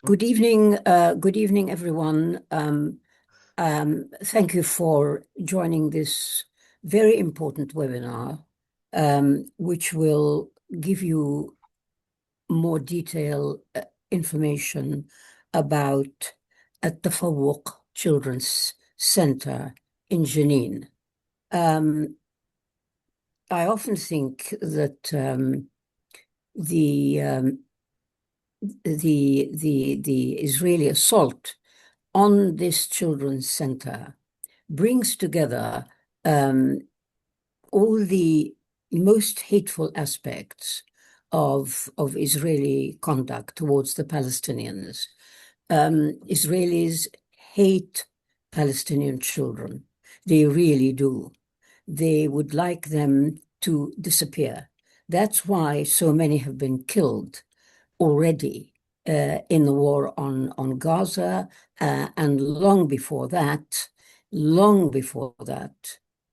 Good evening, everyone. Thank you for joining this very important webinar, which will give you more detailed information about Tafawk Children's Center in Jenin. I often think that the Israeli assault on this children's center brings together all the most hateful aspects of Israeli conduct towards the Palestinians. Israelis hate Palestinian children. They really do. They would like them to disappear. That's why so many have been killed already in the war on Gaza, and long before that,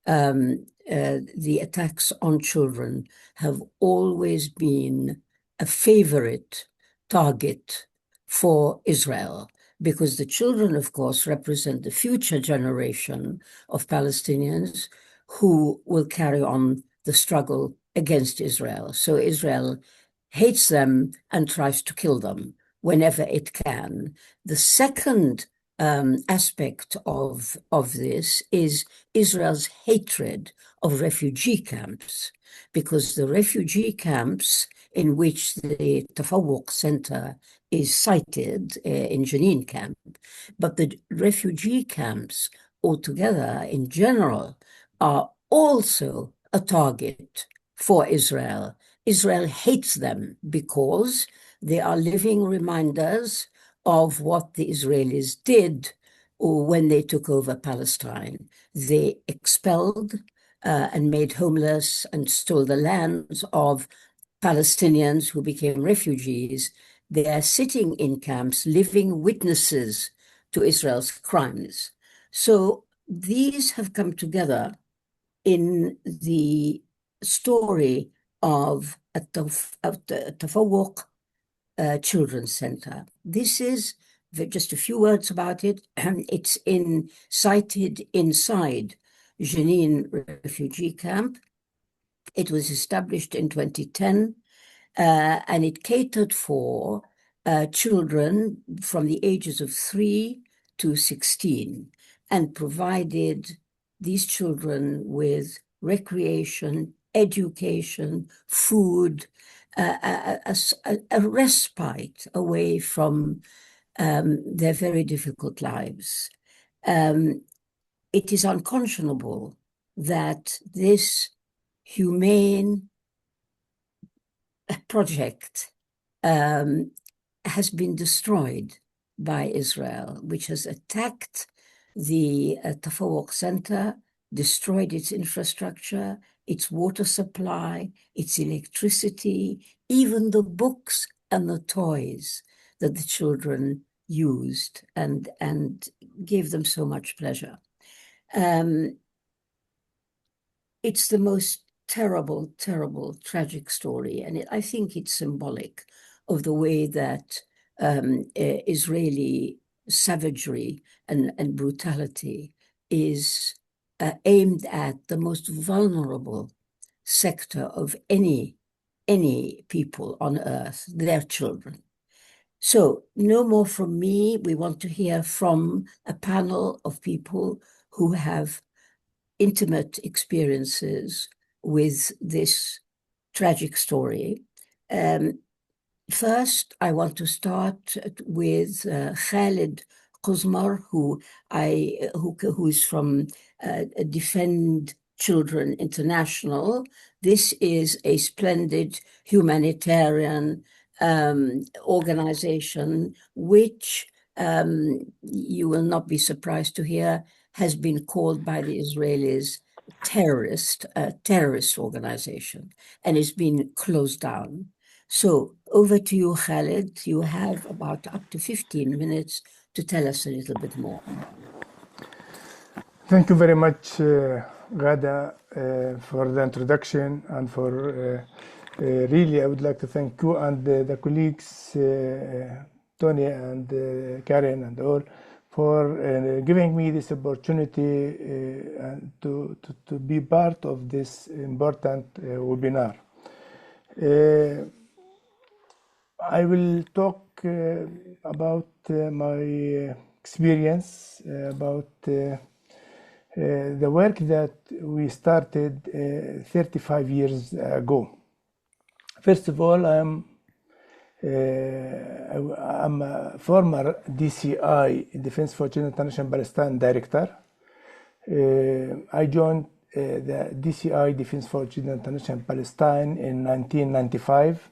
the attacks on children have always been a favorite target for Israel, because the children, of course, represent the future generation of Palestinians who will carry on the struggle against Israel. So Israel hates them and tries to kill them whenever it can. The second aspect of this is Israel's hatred of refugee camps, because the refugee camps in which the Tafawk Center is sited in Jenin camp, but the refugee camps altogether in general are also a target for Israel. Israel hates them because they are living reminders of what the Israelis did when they took over Palestine. They expelled and made homeless and stole the lands of Palestinians who became refugees. They are sitting in camps, living witnesses to Israel's crimes. So these have come together in the story of the Tafawk Children's Center. This is just a few words about it. It's sited inside Jenin refugee camp. It was established in 2010, and it catered for children from the ages of 3 to 16 and provided these children with recreation, education, food, a respite away from their very difficult lives. It is unconscionable that this humane project has been destroyed by Israel, which has attacked the Tafawk Center, destroyed its infrastructure, its water supply, its electricity, even the books and the toys that the children used and gave them so much pleasure. It's the most terrible, terrible, tragic story. And I think it's symbolic of the way that Israeli savagery and brutality is aimed at the most vulnerable sector of any people on earth, their children. So no more from me. We want to hear from a panel of people who have intimate experiences with this tragic story. First, I want to start with Khalid Quzmar, who is from Defend Children International. This is a splendid humanitarian organization, which you will not be surprised to hear has been called by the Israelis terrorist organization, and it's been closed down. So over to you, Khalid. You have about up to 15 minutes to tell us a little bit more. Thank you very much, Ghada, for the introduction, and for really I would like to thank you and the colleagues Tony and Karen and all for giving me this opportunity and to be part of this important webinar. I will talk about my experience about the work that we started 35 years ago. First of all, I'm a former DCI, Defense for Children International Palestine Director. I joined the DCI, Defense for Children International Palestine, in 1995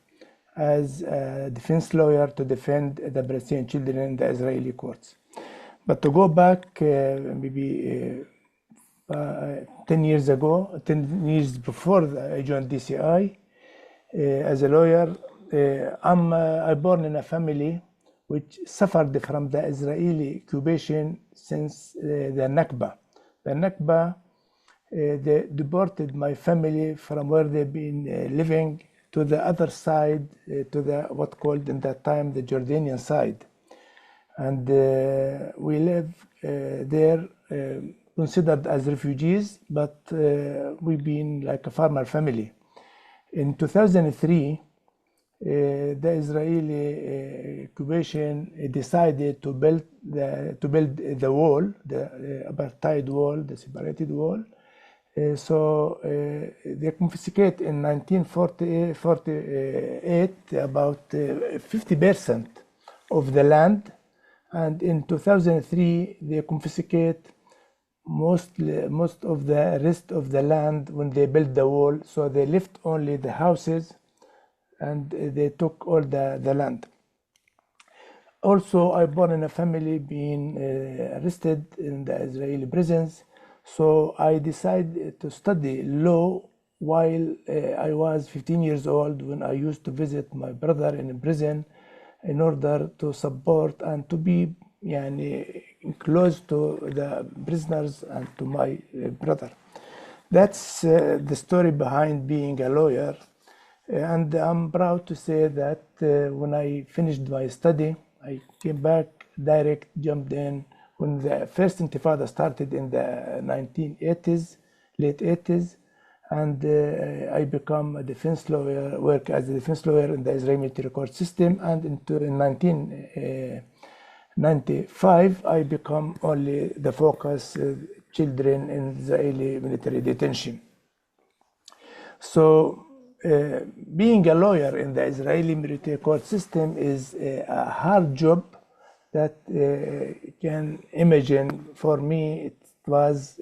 as a defense lawyer to defend the Palestinian children in the Israeli courts. But to go back maybe 10 years ago, 10 years before I joined DCI as a lawyer, I'm born in a family which suffered from the Israeli occupation since the Nakba. The Nakba, they deported my family from where they've been living to the other side, to the what called in that time the Jordanian side. And we live there considered as refugees, but we've been like a farmer family. In 2003, the Israeli occupation decided to build the wall, the apartheid wall, the separated wall. So they confiscate in 1948 about 50% of the land, and in 2003 they confiscate most of the rest of the land when they built the wall. So they left only the houses, and they took all the land. Also, I born in a family being arrested in the Israeli prisons. So I decided to study law while I was 15 years old, when I used to visit my brother in prison in order to support and to be close to the prisoners and to my brother. That's the story behind being a lawyer. And I'm proud to say that when I finished my study, I came back direct, jumped in when the first Intifada started in the 1980s, late 80s, and I become a defense lawyer, work as a defense lawyer in the Israeli military court system. And in 1995, I become only the focus children in Israeli military detention. So being a lawyer in the Israeli military court system is a hard job that can imagine. For me, it was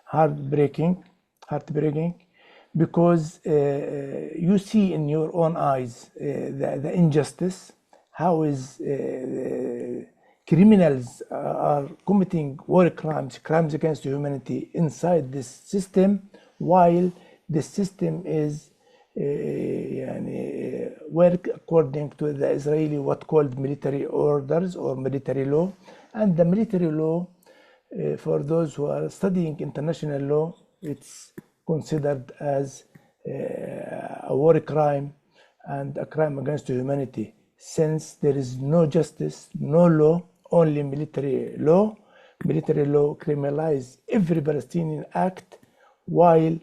heartbreaking, because you see in your own eyes the injustice, how is criminals are committing war crimes against humanity inside this system, while the system is work according to the Israeli what called military orders or military law. And the military law, for those who are studying international law, it's considered as a war crime and a crime against humanity, since there is no justice, no law, only military law. Military law criminalizes every Palestinian act, while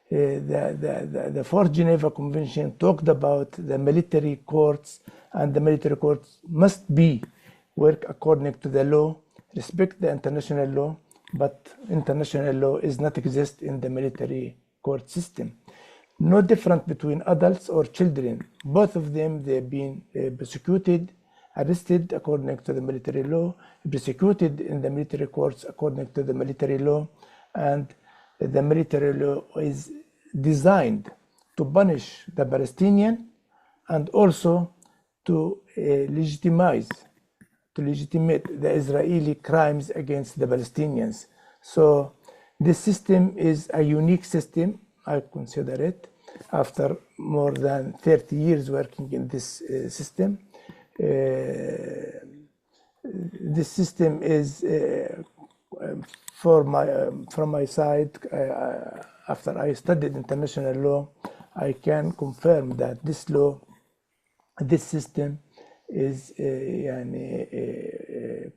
the Fourth Geneva Convention talked about the military courts, and the military courts must be work according to the law, respect the international law, but international law is not exist in the military court system. No difference between adults or children. Both of them, they've been persecuted, arrested according to the military law, persecuted in the military courts according to the military law, and the military law is designed to punish the Palestinian and also to legitimate the Israeli crimes against the Palestinians. So this system is a unique system, I consider it, after more than 30 years working in this system. This system is from my side, after I studied international law, I can confirm that this law this system is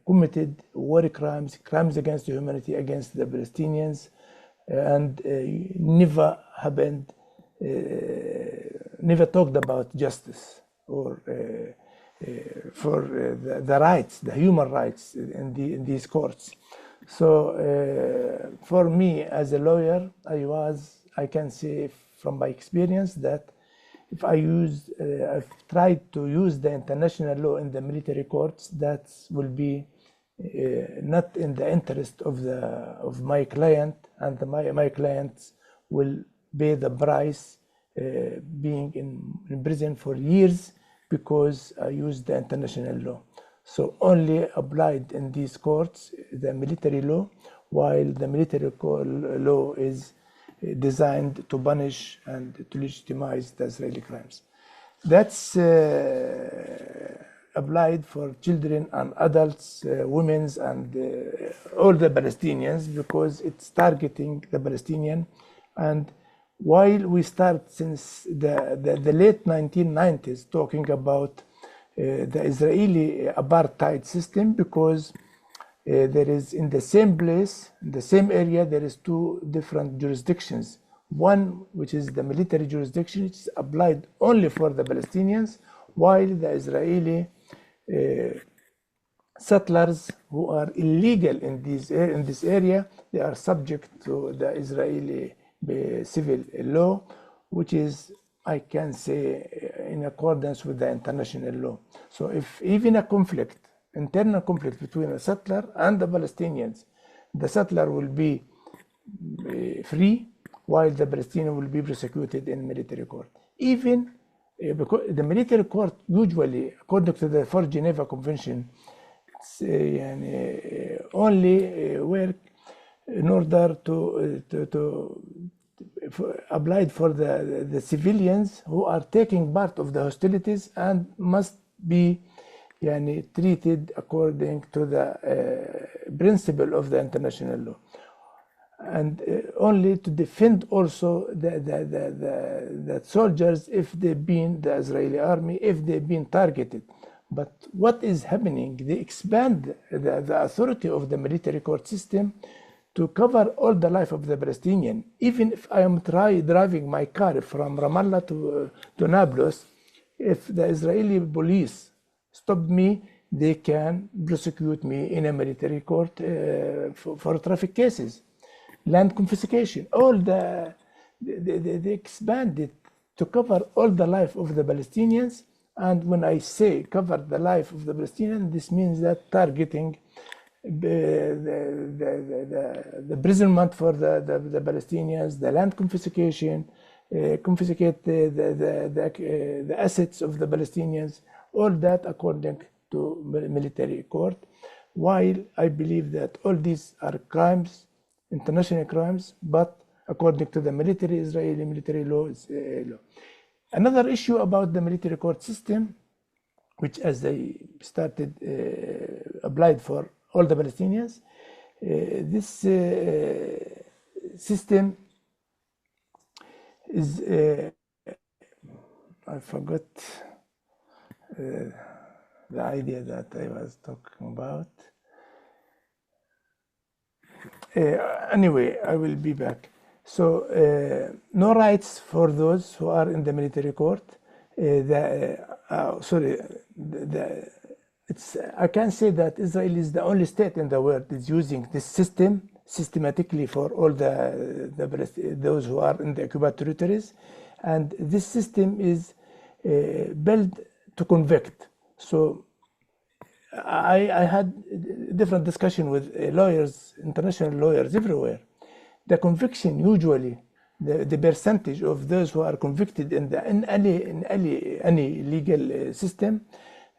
committed war crimes, crimes against humanity against the Palestinians, and never happened, never talked about justice or for the rights, the human rights in these courts. So for me as a lawyer, I can say from my experience that if I've tried to use the international law in the military courts, that will be not in the interest of my client, and my clients will pay the price, being in prison for years because I used the international law. So only applied in these courts the military law, while the military law is designed to punish and to legitimize the Israeli crimes. That's applied for children and adults, women's, and all the Palestinians, because it's targeting the Palestinian. And while we start since the late 1990s talking about the Israeli apartheid system, because there is in the same place, in the same area, there is two different jurisdictions. One, which is the military jurisdiction, which is applied only for the Palestinians, while the Israeli settlers who are illegal in this area, they are subject to the Israeli civil law, which is, I can say, in accordance with the international law. So if even a conflict, internal conflict between a settler and the Palestinians, the settler will be free, while the Palestinian will be prosecuted in military court. Even because the military court usually, according to the Fourth Geneva Convention, only work in order to applied for the civilians who are taking part of the hostilities and must be treated according to the principle of the international law, and only to defend also the soldiers if they've been the Israeli army, if they've been targeted. But what is happening? They expand the authority of the military court system to cover all the life of the Palestinian. Even if I am driving my car from Ramallah to Nablus, if the Israeli police stop me, they can prosecute me in a military court for traffic cases, land confiscation. All they expanded to cover all the life of the Palestinians. And when I say cover the life of the Palestinians, this means that targeting the imprisonment for the Palestinians, the land confiscation, confiscate the assets of the Palestinians, all that according to military court. While I believe that all these are crimes, international crimes, but according to the Israeli military law, law. Another issue about the military court system, which as I started applied for all the Palestinians, this system is, I forgot the idea that I was talking about. Anyway, I will be back. So no rights for those who are in the military court. I can say that Israel is the only state in the world that is using this system systematically for all those who are in the occupied territories, and this system is built to convict. So I had different discussion with lawyers, international lawyers everywhere. The conviction usually, the percentage of those who are convicted in any legal system,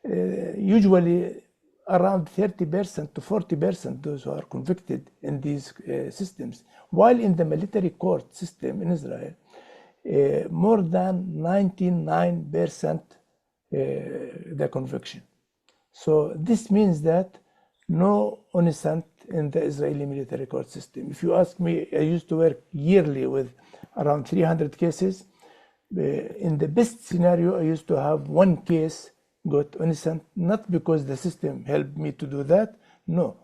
usually around 30% to 40% those who are convicted in these systems, while in the military court system in Israel, more than 99% the conviction. So this means that no innocent in the Israeli military court system. If you ask me, I used to work yearly with around 300 cases. In the best scenario, I used to have one case got innocent, not because the system helped me to do that, no,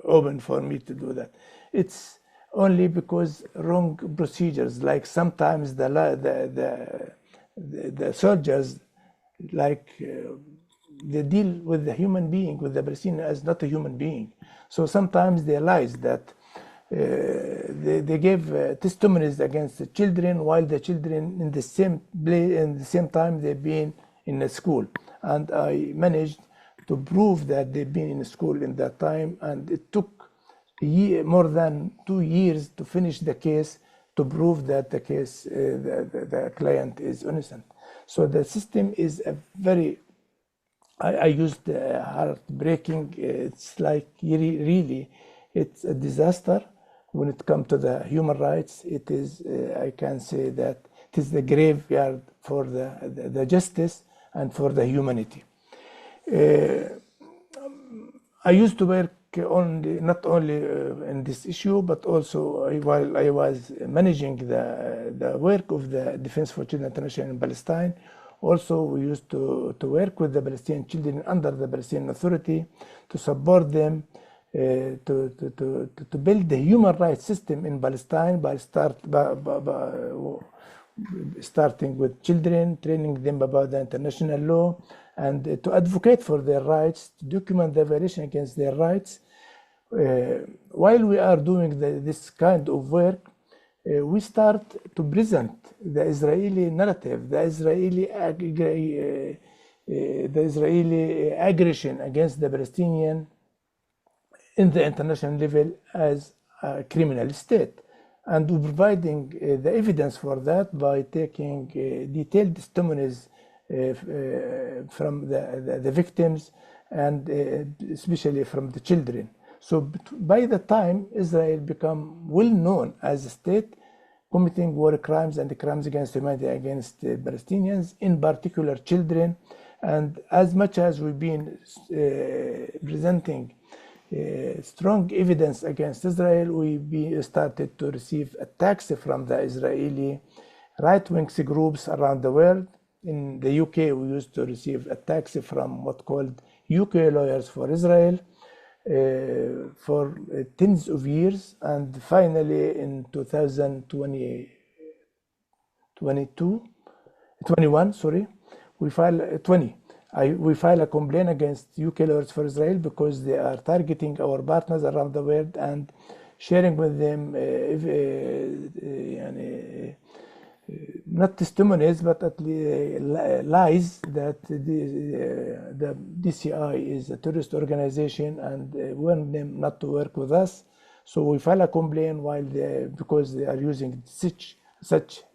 open for me to do that. It's only because wrong procedures, like sometimes the soldiers, like they deal with the human being, with the Palestinian as not a human being. So sometimes they lies that they gave testimonies against the children while the children in the same place, in the same time they've been in a school. And I managed to prove that they've been in school in that time, and it took more than 2 years to finish the case to prove that the case, the client is innocent. So the system is a very, I used heartbreaking, it's like really, it's a disaster when it comes to the human rights. It is, I can say that it is the graveyard for the justice and for the humanity. I used to work not only in this issue, but also while I was managing the work of the Defense for Children International in Palestine. Also, we used to work with the Palestinian children under the Palestinian Authority to support them to build the human rights system in Palestine by starting with children, training them about the international law, and to advocate for their rights, to document the violation against their rights. While we are doing this kind of work, we start to present the Israeli narrative, the Israeli aggression against the Palestinian in the international level as a criminal state. And we're providing the evidence for that by taking detailed testimonies from the victims, and especially from the children. So by the time Israel become well known as a state committing war crimes and crimes against humanity against Palestinians, in particular children, and as much as we've been presenting strong evidence against Israel, we started to receive attacks from the Israeli right-wing groups around the world. In the UK, we used to receive attacks from what called UK Lawyers for Israel for tens of years, and finally in 2021, we filed a complaint against UK Lawyers for Israel because they are targeting our partners around the world and sharing with them not testimonies, but at least lies that the DCI is a terrorist organization and want them not to work with us. So we file a complaint because they are using such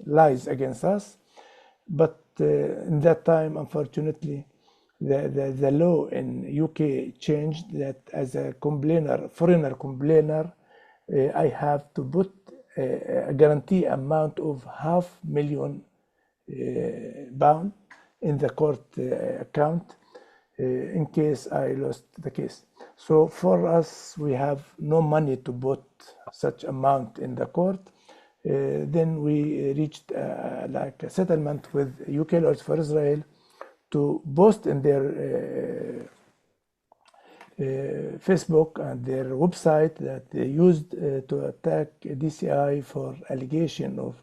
lies against us. But in that time, unfortunately, the law in UK changed that as a foreigner complainer, I have to put a guarantee amount of £500,000 in the court account in case I lost the case. So for us, we have no money to put such amount in the court. Then we reached like a settlement with UK Lawyers for Israel to post in their Facebook and their website that they used to attack DCI for allegation of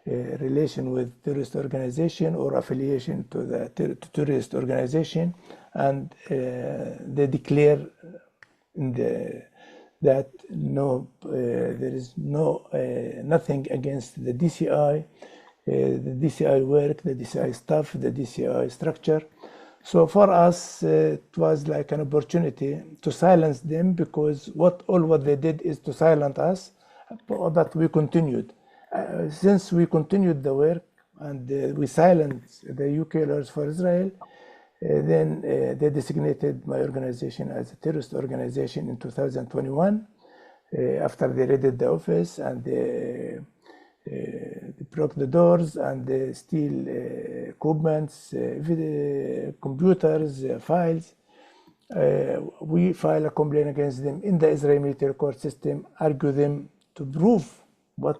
relation with terrorist organization or affiliation to the terrorist organization, and they declare in that there is nothing against the DCI, the DCI work, the DCI staff, the DCI structure. So for us, it was like an opportunity to silence them, because what they did is to silence us, but we continued. Since we continued the work and we silenced the UK Lawyers for Israel, then they designated my organization as a terrorist organization in 2021 after they raided the office and they broke the doors and they steal equipments, computers, files. We file a complaint against them in the Israeli military court system, argue them to prove what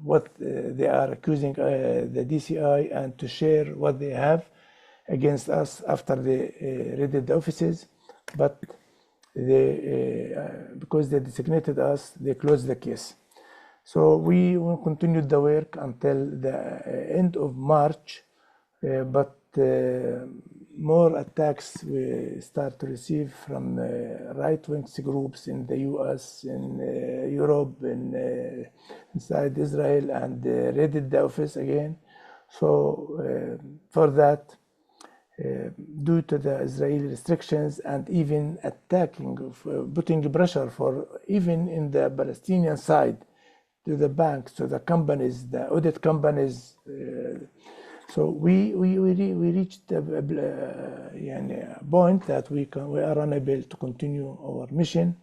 what they are accusing the DCI and to share what they have against us after they raided the offices. But they, because they designated us, they closed the case. So we will continue the work until the end of March, but more attacks we start to receive from right-wing groups in the US, in Europe, inside Israel, and raided the office again. So for that, due to the Israeli restrictions and even attacking, putting pressure for even in the Palestinian side, to the banks, to the companies, the audit companies. So we reached a point that we are unable to continue our mission.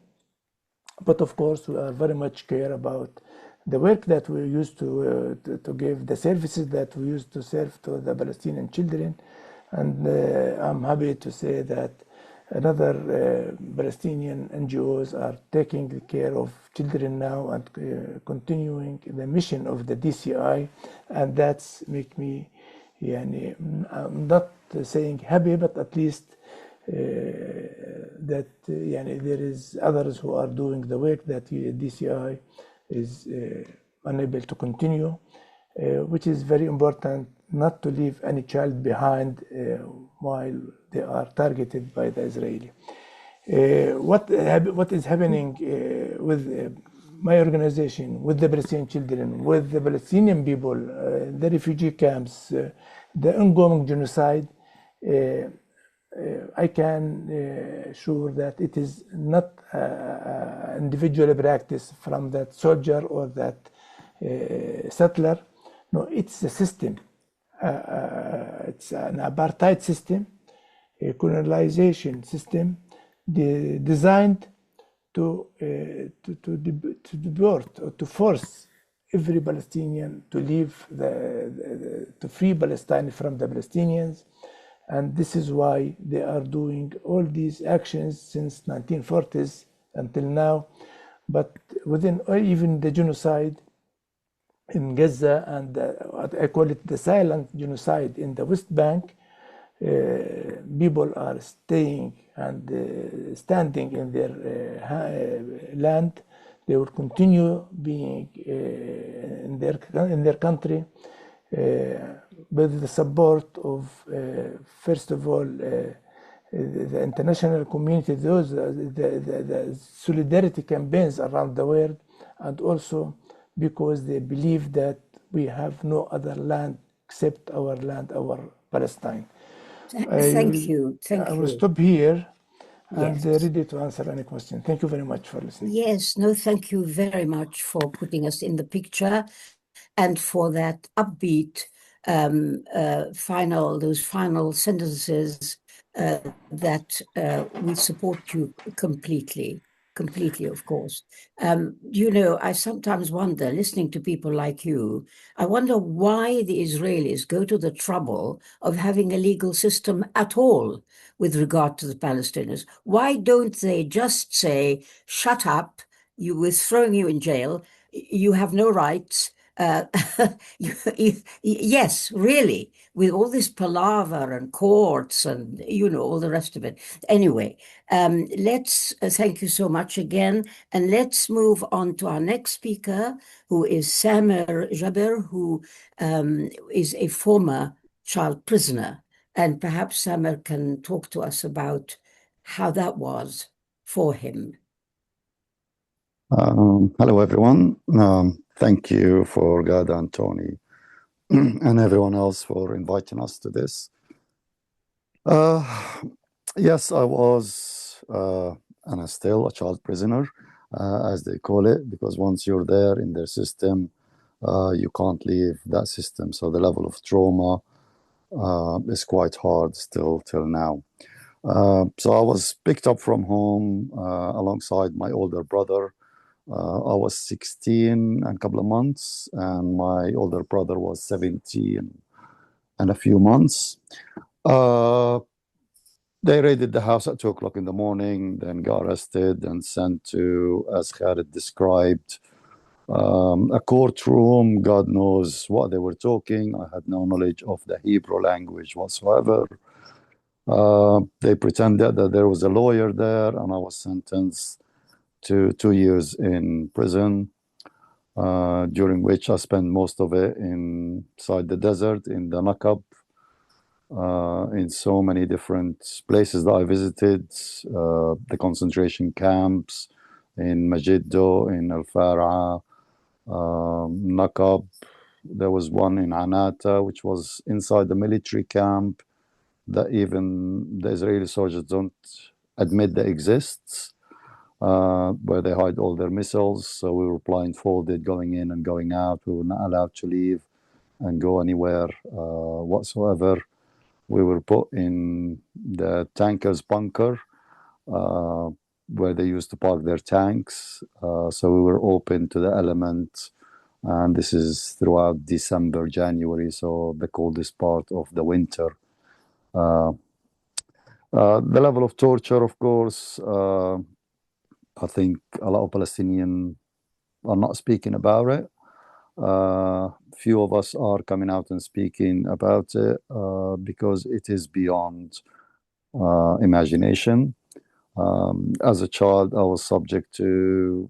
But of course, we are very much care about the work that we used to give, the services that we used to serve to the Palestinian children. And I'm happy to say that another Palestinian NGOs are taking care of children now and continuing the mission of the DCI, and that's make me, I'm not saying happy, but at least that there is others who are doing the work that DCI is unable to continue, which is very important, not to leave any child behind while they are targeted by the Israeli. What is happening with my organization, with the Palestinian children, with the Palestinian people, the refugee camps, the ongoing genocide, I can assure that it is not individual practice from that soldier or that settler. No, it's a system. It's an apartheid system, a colonization system designed to deport or to force every Palestinian to leave, to free Palestine from the Palestinians. And this is why they are doing all these actions since 1940s until now. But within even the genocide in Gaza, and I call it the silent genocide in the West Bank, people are staying and standing in their land. They will continue being in their country with the support of, first of all, the international community, those the solidarity campaigns around the world, and also because they believe that we have no other land except our land, our Palestine. Thank you. I will stop here and Yes. ready to answer any question. Thank you very much for listening. Yes, no, thank you very much for putting us in the picture and for that upbeat those final sentences that we support you completely, of course. I sometimes wonder, listening to people like you, I wonder why the Israelis go to the trouble of having a legal system at all with regard to the Palestinians. Why don't they just say, shut up, we're throwing you in jail, you have no rights, yes, really, with all this palaver and courts and all the rest of it. Anyway, let's thank you so much again, and let's move on to our next speaker, who is Samer Jaber, who is a former child prisoner, and perhaps Samer can talk to us about how that was for him. Hello, everyone. Thank you for Gada and Tony and everyone else for inviting us to this. Yes, I was and I'm still a child prisoner, as they call it, because once you're there in their system, you can't leave that system. So the level of trauma is quite hard still till now. So I was picked up from home alongside my older brother. I was 16 and a couple of months, and my older brother was 17 and a few months. They raided the house at 2 o'clock in the morning, then got arrested and sent to, as Khaled described, A courtroom, God knows what they were talking. I had no knowledge of the Hebrew language whatsoever. They pretended that there was a lawyer there, and I was sentenced to 2 years in prison, during which I spent most of it inside the desert, in the Nakab, in so many different places that I visited, the concentration camps in Majiddo, in Al Far'a, Nakab. There was one in Anata, which was inside the military camp that even the Israeli soldiers don't admit that exists, where they hide all their missiles. So we were blindfolded going in and going out. We were not allowed to leave and go anywhere whatsoever. We were put in the tankers bunker, where they used to park their tanks. So we were open to the elements. And this is throughout December, January, so the coldest part of the winter. The level of torture, of course, I think a lot of Palestinians are not speaking about it. Few of us are coming out and speaking about it, because it is beyond imagination. As a child, I was subject to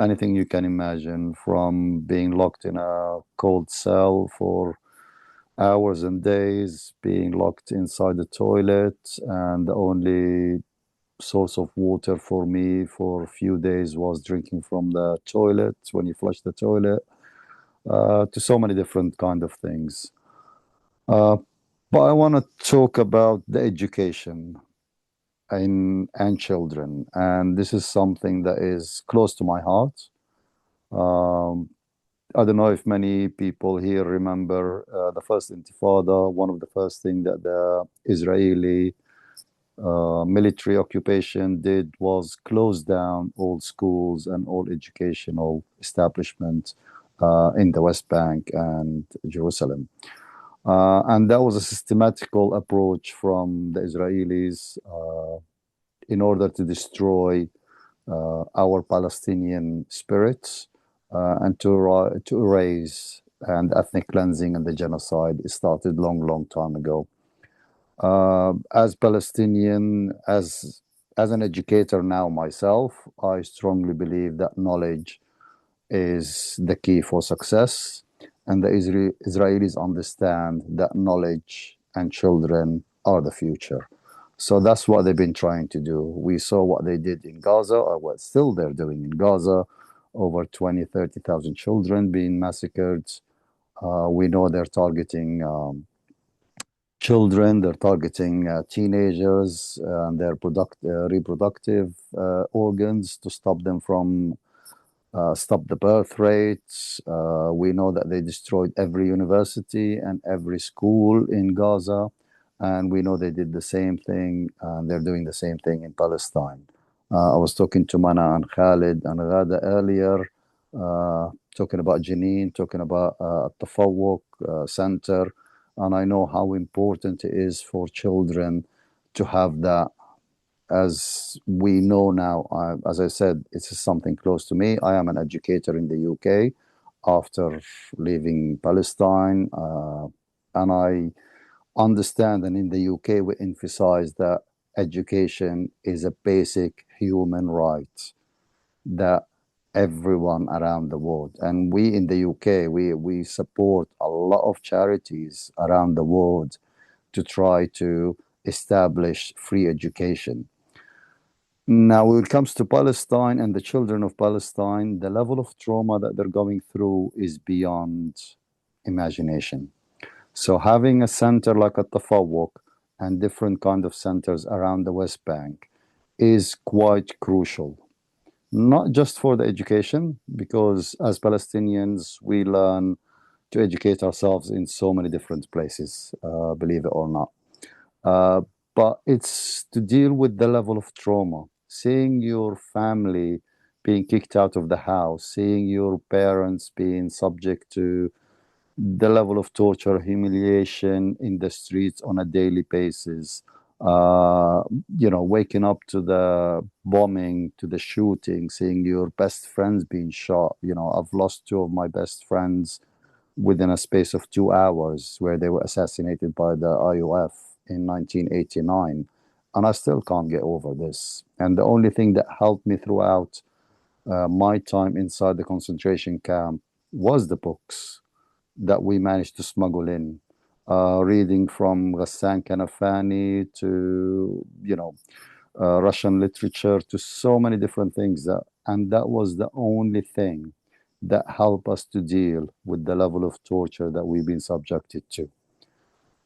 anything you can imagine, from being locked in a cold cell for hours and days, being locked inside the toilet, and the only source of water for me for a few days was drinking from the toilet when you flush the toilet, to so many different kind of things. But I want to talk about the education and children, and this is something that is close to my heart. I don't know if many people here remember the first Intifada. One of the first things that the Israeli military occupation did was close down all schools and all educational establishments in the West Bank and Jerusalem. And that was a systematical approach from the Israelis in order to destroy our Palestinian spirits, and to erase, and ethnic cleansing and the genocide started long time ago. As Palestinian, as an educator now myself, I strongly believe that knowledge is the key for success, and the Israelis understand that knowledge and children are the future. So that's what they've been trying to do. We saw what they did in Gaza, or what still they're doing in Gaza. Over 20, 30,000 children being massacred. We know they're targeting children, they're targeting teenagers and their reproductive organs to stop them from stop the birth rates. We know that they destroyed every university and every school in Gaza, and we know they did the same thing, and they're doing the same thing in Palestine. I was talking to Mana and Khalid and Ghada earlier, talking about Jenin, talking about Tafawk Center, and I know how important it is for children to have that. As we know now, as I said, it's something close to me. I am an educator in the UK after leaving Palestine, and I understand, and in the UK we emphasize that education is a basic human right that everyone around the world, and we in the UK, we support a lot of charities around the world to try to establish free education. Now, when it comes to Palestine and the children of Palestine, the level of trauma that they're going through is beyond imagination. So having a center like a Tafawk and different kind of centers around the West Bank is quite crucial. Not just for the education, because as Palestinians, we learn to educate ourselves in so many different places, believe it or not. But it's to deal with the level of trauma. Seeing your family being kicked out of the house, seeing your parents being subject to the level of torture, humiliation in the streets on a daily basis, Waking up to the bombing, to the shooting, seeing your best friends being shot. I've lost two of my best friends within a space of 2 hours where they were assassinated by the IOF in 1989. And I still can't get over this. And the only thing that helped me throughout my time inside the concentration camp was the books that we managed to smuggle in. Reading from Ghassan Kanafani to, Russian literature to so many different things. And that was the only thing that helped us to deal with the level of torture that we've been subjected to.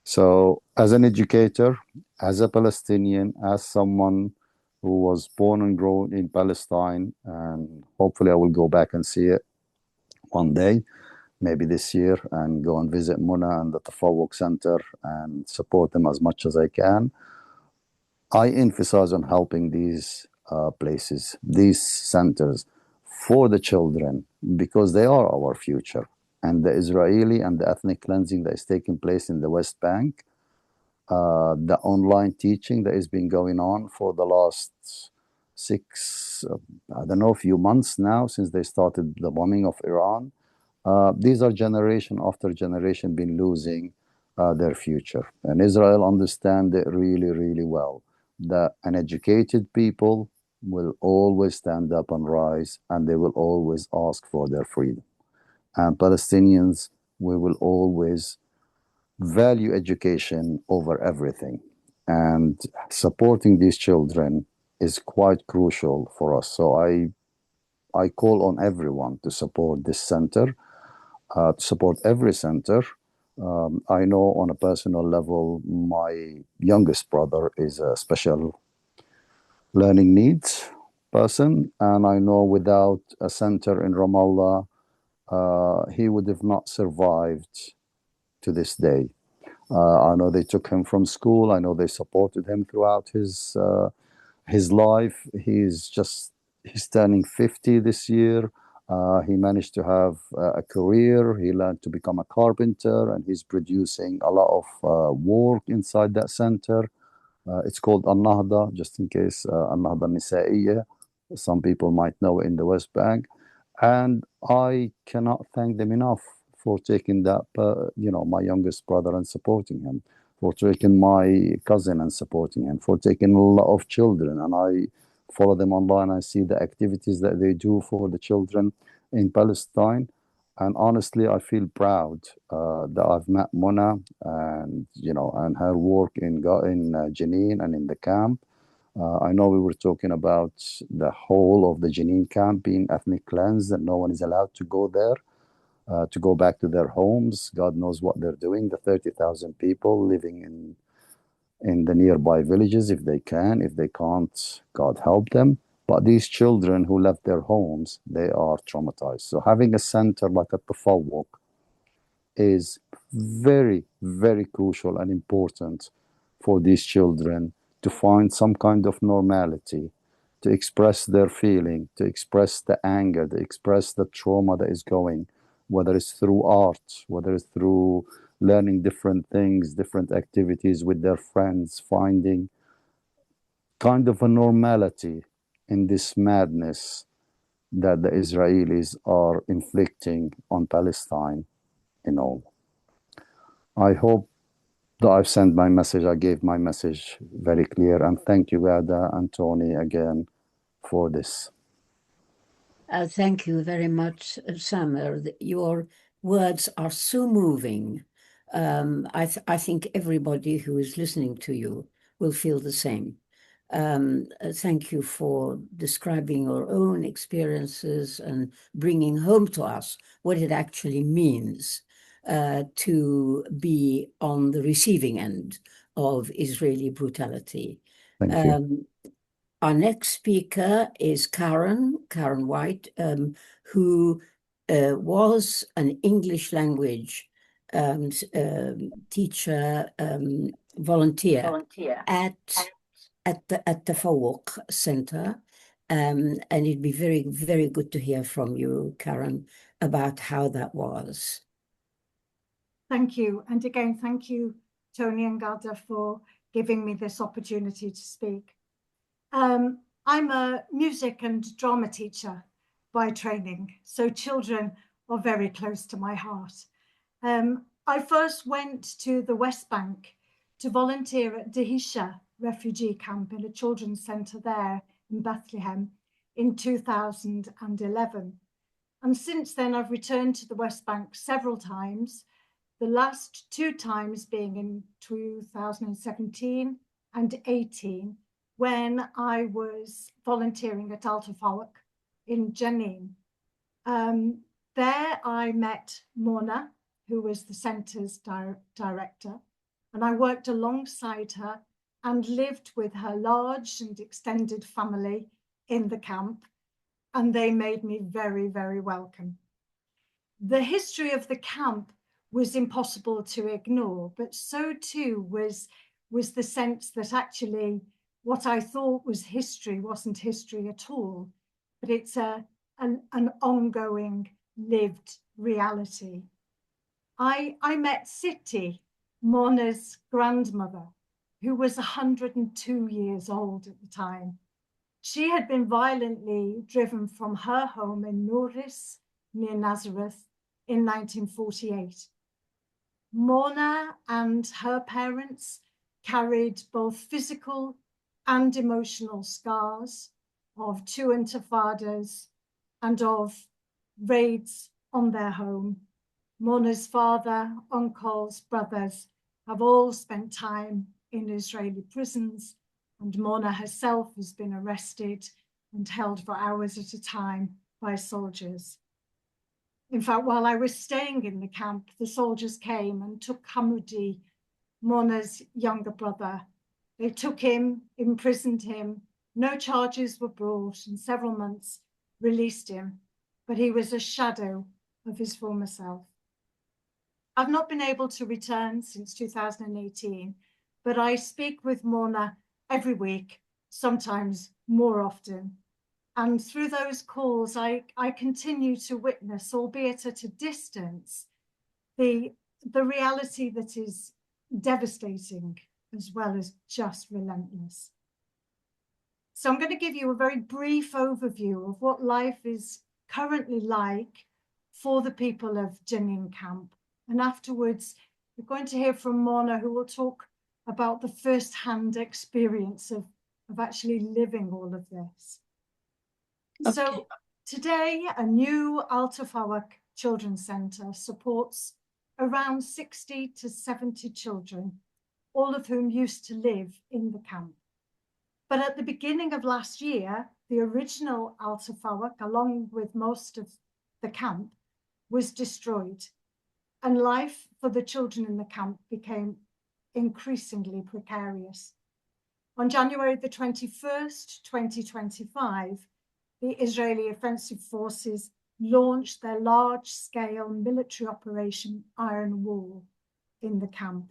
So, as an educator, as a Palestinian, as someone who was born and grown in Palestine, and hopefully I will go back and see it one day, maybe this year, and go and visit Muna and the Tafawk Center and support them as much as I can. I emphasize on helping these places, these centers for the children, because they are our future. And the Israeli and the ethnic cleansing that is taking place in the West Bank, the online teaching that has been going on for the last few months now, since they started the bombing of Iran. These are generation after generation been losing their future. And Israel understand it really, really well, that an educated people will always stand up and rise, and they will always ask for their freedom. And Palestinians, we will always value education over everything. And supporting these children is quite crucial for us. So I call on everyone to support this center, to support every center. I know on a personal level, my youngest brother is a special learning needs person, and I know without a center in Ramallah, he would have not survived to this day. I know they took him from school. I know they supported him throughout his life. He's turning 50 this year. He managed to have a career. He learned to become a carpenter, and he's producing a lot of work inside that center. It's called Al-Nahda, just in case, Al-Nahda Nisaiya. Some people might know it in the West Bank. And I cannot thank them enough for taking that, my youngest brother and supporting him, for taking my cousin and supporting him, for taking a lot of children. And I follow them online. I see the activities that they do for the children in Palestine. And honestly, I feel proud that I've met Mona and her work in Jenin and in the camp. I know we were talking about the whole of the Jenin camp being ethnic cleansed, and no one is allowed to go there, to go back to their homes. God knows what they're doing. The 30,000 people living in the nearby villages, if they can. If they can't, God help them. But these children who left their homes, they are traumatized. So having a center like at Tafawk is very, very crucial and important for these children to find some kind of normality, to express their feeling, to express the anger, to express the trauma that is going, whether it's through art, whether it's through learning different things, different activities with their friends, finding kind of a normality in this madness that the Israelis are inflicting on Palestine. I hope that I've sent my message. I gave my message very clear. And thank you, Gada and Tony, again for this. Thank you very much, Samer. Your words are so moving. I think everybody who is listening to you will feel the same. Thank you for describing your own experiences and bringing home to us what it actually means to be on the receiving end of Israeli brutality. Thank you. Our next speaker is Karen White, who was an English language teacher, volunteer at the Tafawk Center. And it'd be very, very good to hear from you, Karen, about how that was. Thank you. And again, thank you Tony and Gada, for giving me this opportunity to speak. I'm a music and drama teacher by training, so children are very close to my heart. I first went to the West Bank to volunteer at Dahisha refugee camp in a children's centre there in Bethlehem in 2011. And since then, I've returned to the West Bank several times, the last 2 times being in 2017 and 18, when I was volunteering at Tafawk in Jenin. There I met Mona, who was the centre's director, and I worked alongside her and lived with her large and extended family in the camp, and they made me very, very welcome. The history of the camp was impossible to ignore, but so too was the sense that actually what I thought was history wasn't history at all, but it's an ongoing lived reality. I met Siti, Mona's grandmother, who was 102 years old at the time. She had been violently driven from her home in Nouris, near Nazareth, in 1948. Mona and her parents carried both physical and emotional scars of 2 intifadas and of raids on their home. Mona's father, uncles, brothers have all spent time in Israeli prisons, and Mona herself has been arrested and held for hours at a time by soldiers. In fact, while I was staying in the camp, the soldiers came and took Hamoudi, Mona's younger brother. They took him, imprisoned him, no charges were brought, and several months released him, but he was a shadow of his former self. I've not been able to return since 2018, but I speak with Mona every week, sometimes more often. And through those calls, I continue to witness, albeit at a distance, the reality that is devastating as well as just relentless. So I'm going to give you a very brief overview of what life is currently like for the people of Jenin camp. And afterwards, we're going to hear from Mona, who will talk about the first-hand experience of actually living all of this. Okay. So today, a new Tafawk Children's Centre supports around 60 to 70 children, all of whom used to live in the camp. But at the beginning of last year, the original Tafawk, along with most of the camp, was destroyed, and life for the children in the camp became increasingly precarious. On January the 21st, 2025, the Israeli Offensive Forces launched their large-scale military operation Iron Wall in the camp.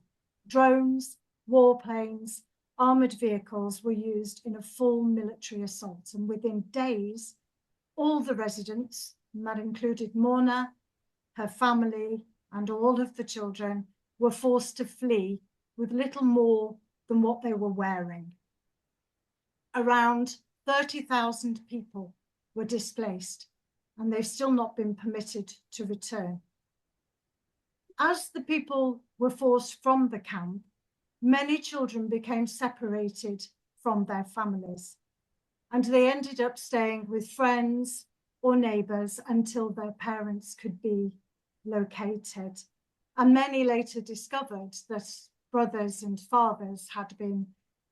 Drones, warplanes, armoured vehicles were used in a full military assault, and within days, all the residents, and that included Mona, her family, and all of the children, were forced to flee with little more than what they were wearing. Around 30,000 people were displaced, and they've still not been permitted to return. As the people were forced from the camp, many children became separated from their families, and they ended up staying with friends or neighbours until their parents could be located. And many later discovered that brothers and fathers had been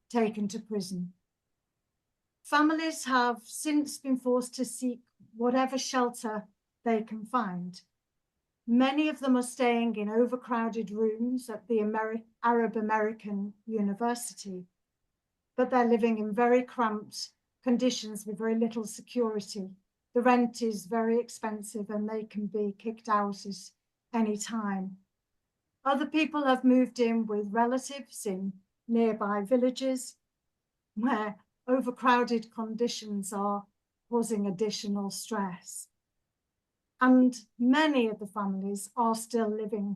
taken to prison. Families have since been forced to seek whatever shelter they can find. Many of them are staying in overcrowded rooms at the Arab American University, but they're living in very cramped conditions with very little security. The rent is very expensive and they can be kicked out at any time. Other people have moved in with relatives in nearby villages where overcrowded conditions are causing additional stress. And many of the families are still living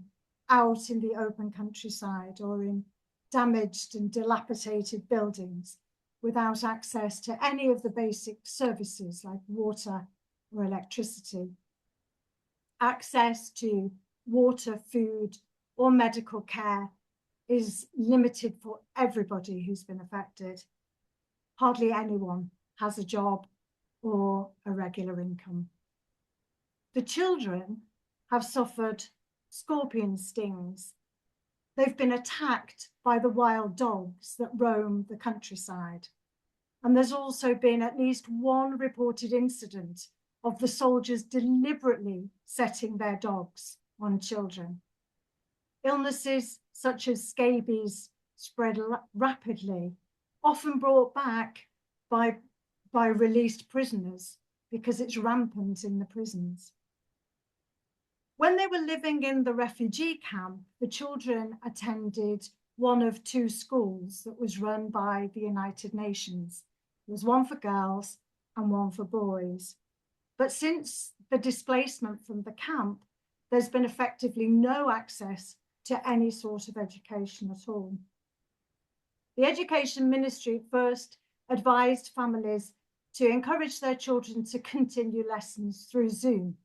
out in the open countryside or in damaged and dilapidated buildings without access to any of the basic services like water or electricity. Access to water, food, or medical care is limited for everybody who's been affected. Hardly anyone has a job or a regular income. The children have suffered scorpion stings. They've been attacked by the wild dogs that roam the countryside. And there's also been at least one reported incident of the soldiers deliberately setting their dogs on children. Illnesses such as scabies spread rapidly, often brought back by released prisoners because it's rampant in the prisons. When they were living in the refugee camp, the children attended one of two schools that was run by the United Nations. There was one for girls and one for boys. But since the displacement from the camp, there's been effectively no access to any sort of education at all. The Education Ministry first advised families to encourage their children to continue lessons through Zoom.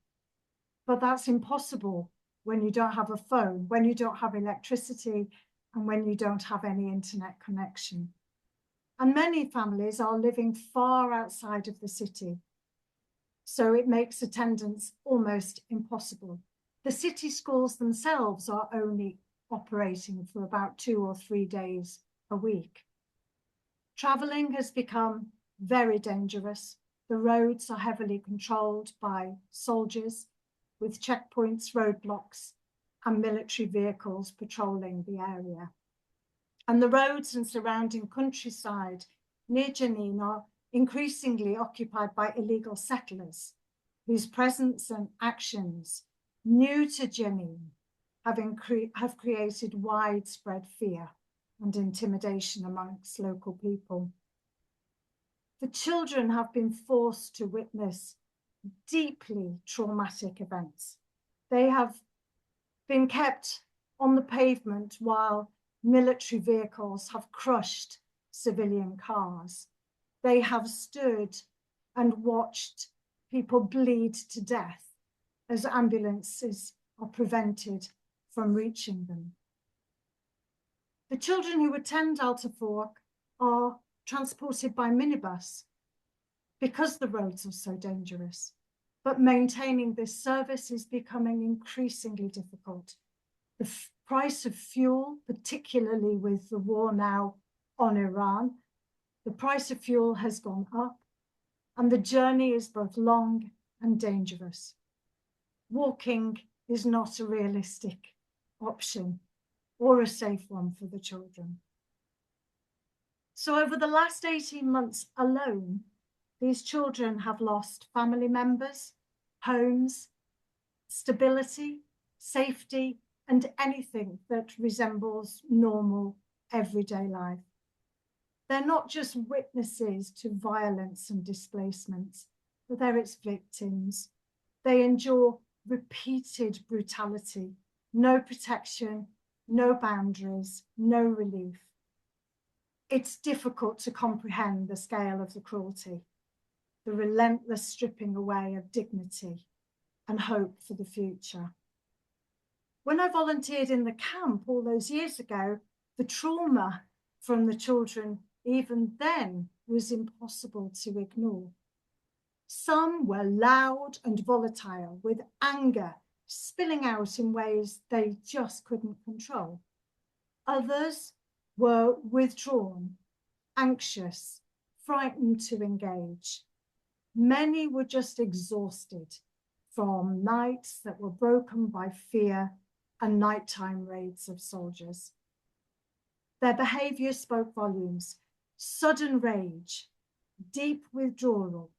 But that's impossible when you don't have a phone, when you don't have electricity, and when you don't have any internet connection. And many families are living far outside of the city, so it makes attendance almost impossible. The city schools themselves are only operating for about 2 or 3 days a week. Traveling has become very dangerous. The roads are heavily controlled by soldiers, with checkpoints, roadblocks, and military vehicles patrolling the area. And the roads and surrounding countryside near Jenin are increasingly occupied by illegal settlers, whose presence and actions new to Jenin have created widespread fear and intimidation amongst local people. The children have been forced to witness deeply traumatic events. They have been kept on the pavement while military vehicles have crushed civilian cars. They have stood and watched people bleed to death as ambulances are prevented from reaching them. The children who attend Tafawk are transported by minibus because the roads are so dangerous. But maintaining this service is becoming increasingly difficult. The price of fuel, particularly with the war now on Iran, the price of fuel has gone up, and the journey is both long and dangerous. Walking is not a realistic option or a safe one for the children. So over the last 18 months alone, these children have lost family members, homes, stability, safety, and anything that resembles normal everyday life. They're not just witnesses to violence and displacements, but they're its victims. They endure repeated brutality, no protection, no boundaries, no relief. It's difficult to comprehend the scale of the cruelty, the relentless stripping away of dignity and hope for the future. When I volunteered in the camp all those years ago, the trauma from the children even then was impossible to ignore. Some were loud and volatile, with anger spilling out in ways they just couldn't control. Others were withdrawn, anxious, frightened to engage. Many were just exhausted from nights that were broken by fear and nighttime raids of soldiers. Their behavior spoke volumes: sudden rage, deep withdrawal,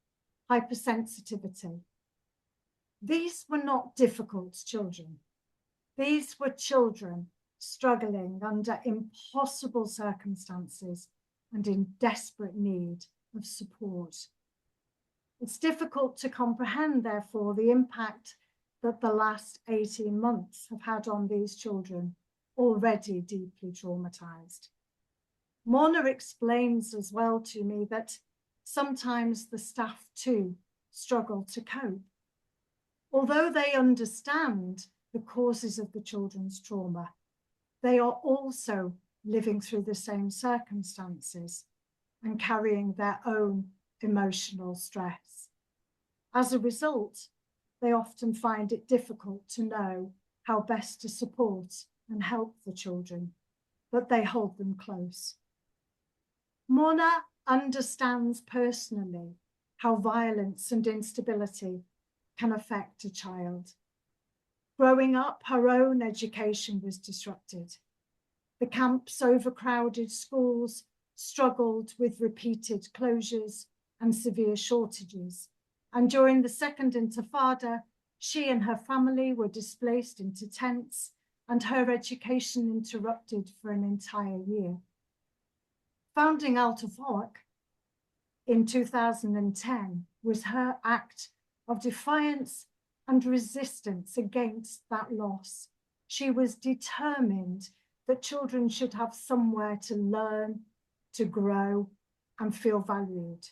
hypersensitivity. These were not difficult children. These were children struggling under impossible circumstances and in desperate need of support. It's difficult to comprehend, therefore, the impact that the last 18 months have had on these children, already deeply traumatized. Mona explains as well to me that sometimes the staff too struggle to cope. Although they understand the causes of the children's trauma, they are also living through the same circumstances and carrying their own emotional stress. As a result, they often find it difficult to know how best to support and help the children, but they hold them close. Mona understands personally how violence and instability can affect a child. Growing up, her own education was disrupted. The camp's overcrowded schools struggled with repeated closures and severe shortages. And during the Second Intifada, she and her family were displaced into tents and her education interrupted for an entire year. Founding Tafawk in 2010 was her act of defiance and resistance against that loss. She was determined that children should have somewhere to learn, to grow, and feel valued.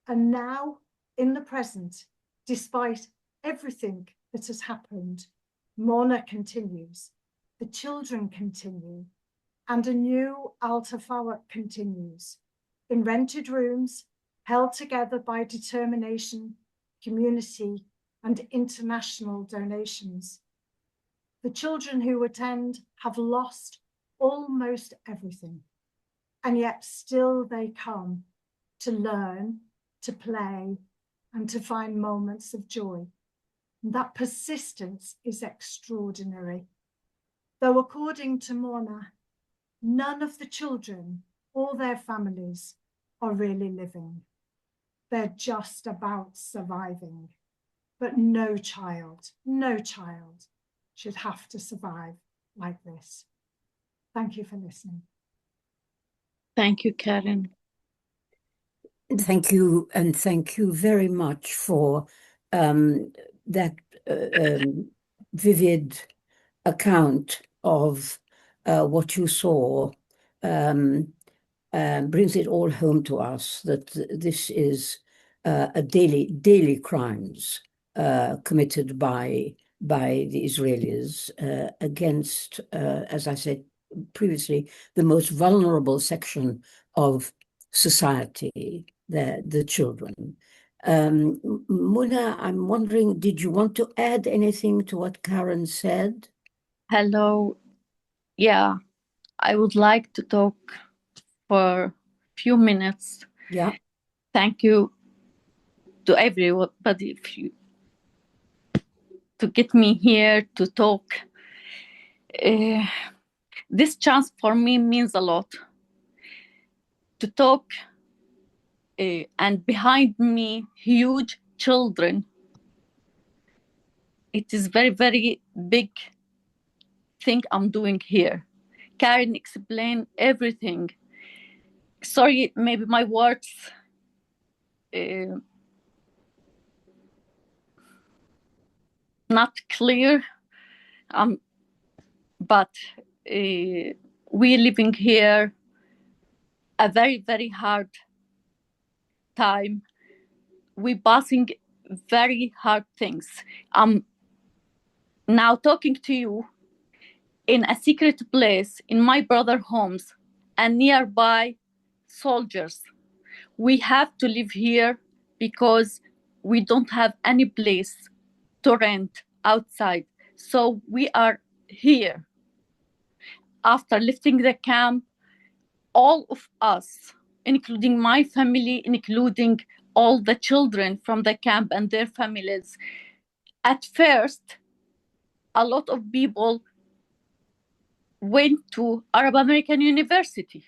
And now, in the present, despite everything that has happened, Mona continues, the children continue, and a new Tafawk continues, in rented rooms, held together by determination, community, and international donations. The children who attend have lost almost everything, and yet still they come to learn, to play, and to find moments of joy. And that persistence is extraordinary. Though according to Mona, none of the children or their families are really living. They're just about surviving. But no child should have to survive like this. Thank you for listening. Thank you, Karen. Thank you, and thank you very much for that vivid account of what you saw. Brings it all home to us that this is a daily crimes committed by the Israelis against, as I said previously, the most vulnerable section of society, the children. Muna, I'm wondering, did you want to add anything to what Karen said? Hello. Yeah, I would like to talk for a few minutes. Yeah. Thank you to everybody to get me here to talk. This chance for me means a lot to talk, and behind me, huge children. It is very, very big thing I'm doing here. Karen explained everything. Sorry, maybe my words not clear, but we living here a very, very hard time. We passing very hard things. I'm now talking to you in a secret place in my brother homes and nearby soldiers. We have to live here because we don't have any place to rent outside. So we are here. After lifting the camp, all of us, including my family, including all the children from the camp and their families, at first, a lot of people went to Arab American University.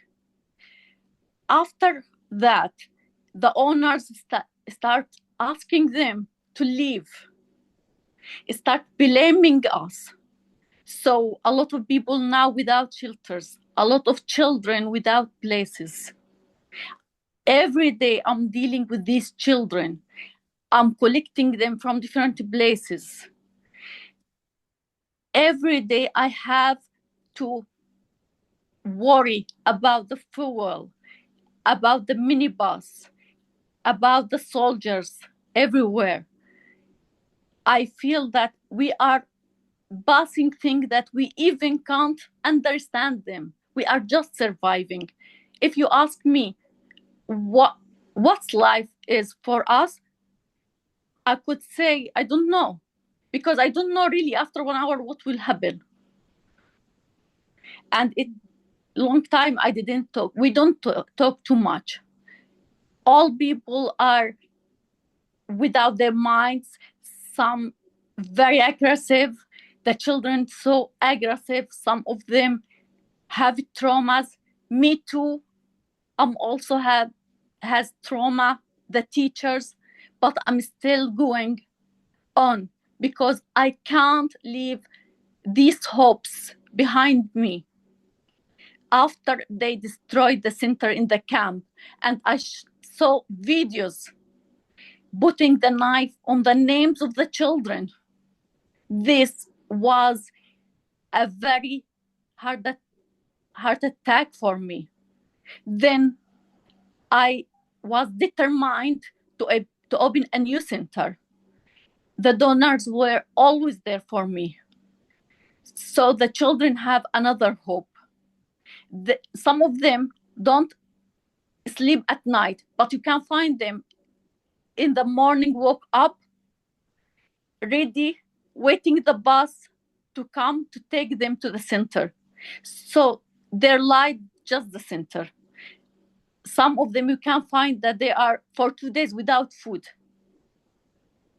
After that, the owners start asking them to leave, start blaming us. So a lot of people now without shelters, a lot of children without places. Every day I'm dealing with these children. I'm collecting them from different places. every day I have to worry about the fuel, about the minibus, about the soldiers everywhere. I feel that we are passing things that we even can't understand them. We are just surviving. If you ask me what's life is for us, I could say I don't know, because I don't know really after 1 hour what will happen. And it long time I didn't talk. We don't talk too much. All people are without their minds. Some very aggressive. The children so aggressive. Some of them have traumas. Me too. I'm also has trauma. The teachers, but I'm still going on because I can't leave these hopes behind me. After they destroyed the center in the camp, and I saw videos putting the knife on the names of the children. This was a very hard attack for me. Then I was determined to open a new center. The donors were always there for me. So the children have another hope. Some of them don't sleep at night, but you can find them in the morning, woke up, ready, waiting the bus to come to take them to the center. So their life just the center. Some of them you can find that they are for 2 days without food.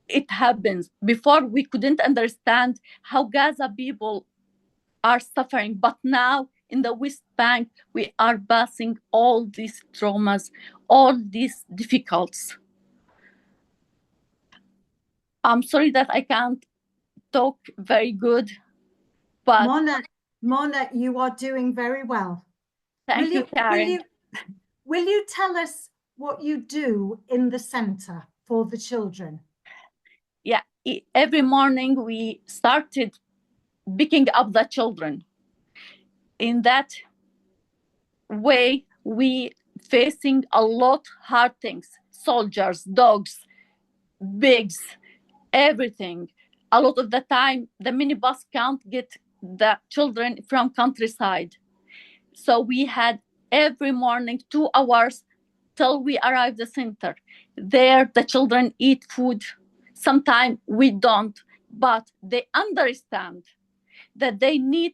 It happens. Before we couldn't understand how Gaza people are suffering, but now in the West Bank, we are passing all these traumas, all these difficulties. I'm sorry that I can't talk very good, but Mona, you are doing very well. thank you, Karen. Will you tell us what you do in the center for the children? Yeah, every morning we started picking up the children. In that way, we facing a lot hard things: soldiers, dogs, pigs, everything. A lot of the time, the minibus can't get the children from countryside. So we had every morning 2 hours till we arrive the center. There, the children eat food. Sometimes we don't, but they understand that they need,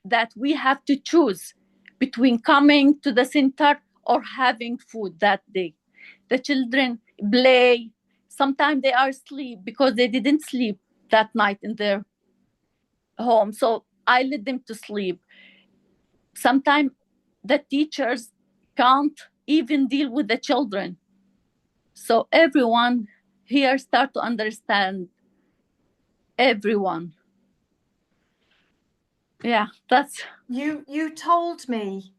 that we have to choose between coming to the center or having food that day. The children play. Sometimes they are asleep because they didn't sleep that night in their home. So I let them to sleep. Sometimes the teachers can't even deal with the children. So everyone here start to understand everyone. Yeah, that's... You told me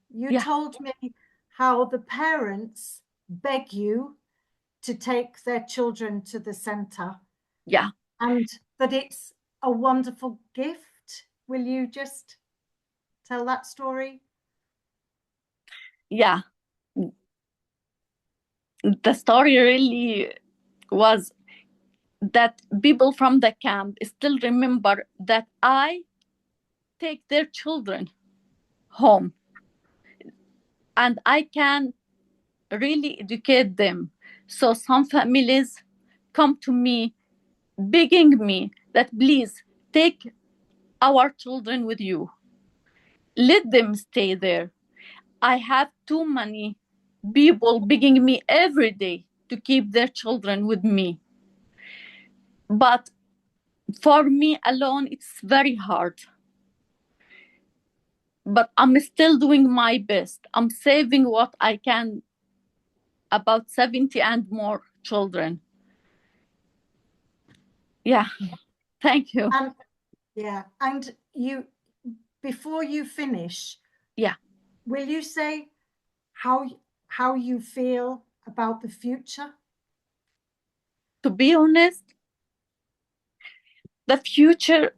how the parents beg you to take their children to the center. Yeah. And that it's a wonderful gift. Will you just tell that story? Yeah. The story really was that people from the camp still remember that I take their children home and I can really educate them. So some families come to me begging me that please take our children with you. Let them stay there. I have too many people begging me every day to keep their children with me. But for me alone, it's very hard. But I'm still doing my best. I'm saving what I can, about 70 and more children. Yeah, thank you. And you, before you finish, will you say how you feel about the future? To be honest, the future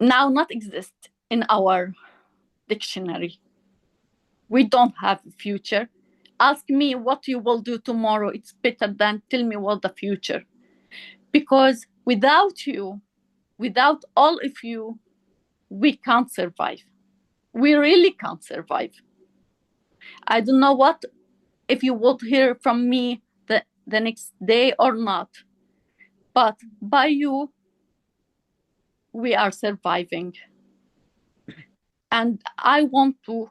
now not exist in our dictionary. We don't have a future. Ask me what you will do tomorrow. It's better than tell me what the future. Because without you, without all of you, we can't survive. We really can't survive. I don't know what if you would hear from me the next day or not. But by you, we are surviving. And I want to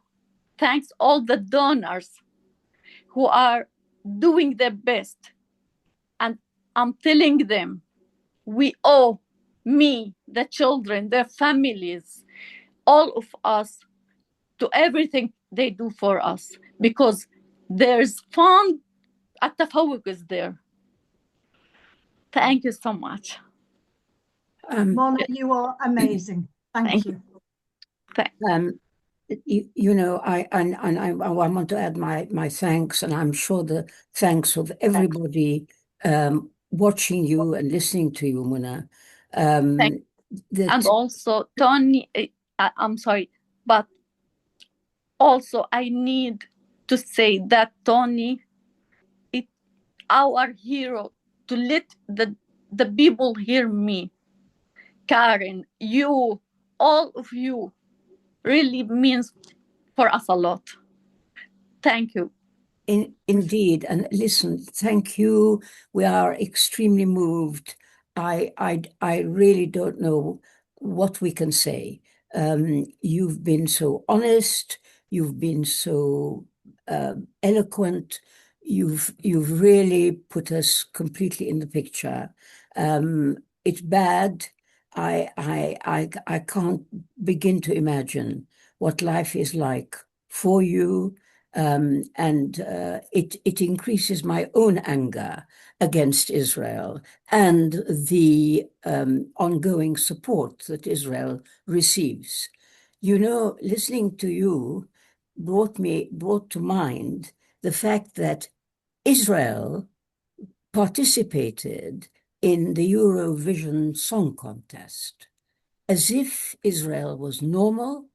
thank all the donors who are doing their best. And I'm telling them, we owe me, the children, their families, all of us, to everything they do for us. Because there's fun at Tafawk is there. Thank you so much. Mona, you are amazing. Thank you. I want to add my thanks, and I'm sure the thanks of everybody watching you and listening to you, Mona. And also, Tony, I'm sorry, but also I need to say that Tony is our hero, to let the people hear me. Karen, you, all of you, really means for us a lot. Thank you. Indeed. And listen, thank you. We are extremely moved. I really don't know what we can say. You've been so honest. You've been so eloquent. You've really put us completely in the picture. It's bad. I can't begin to imagine what life is like for you. It increases my own anger against Israel and the ongoing support that Israel receives. You know, listening to you brought to mind the fact that Israel participated in the Eurovision Song Contest as if Israel was normal,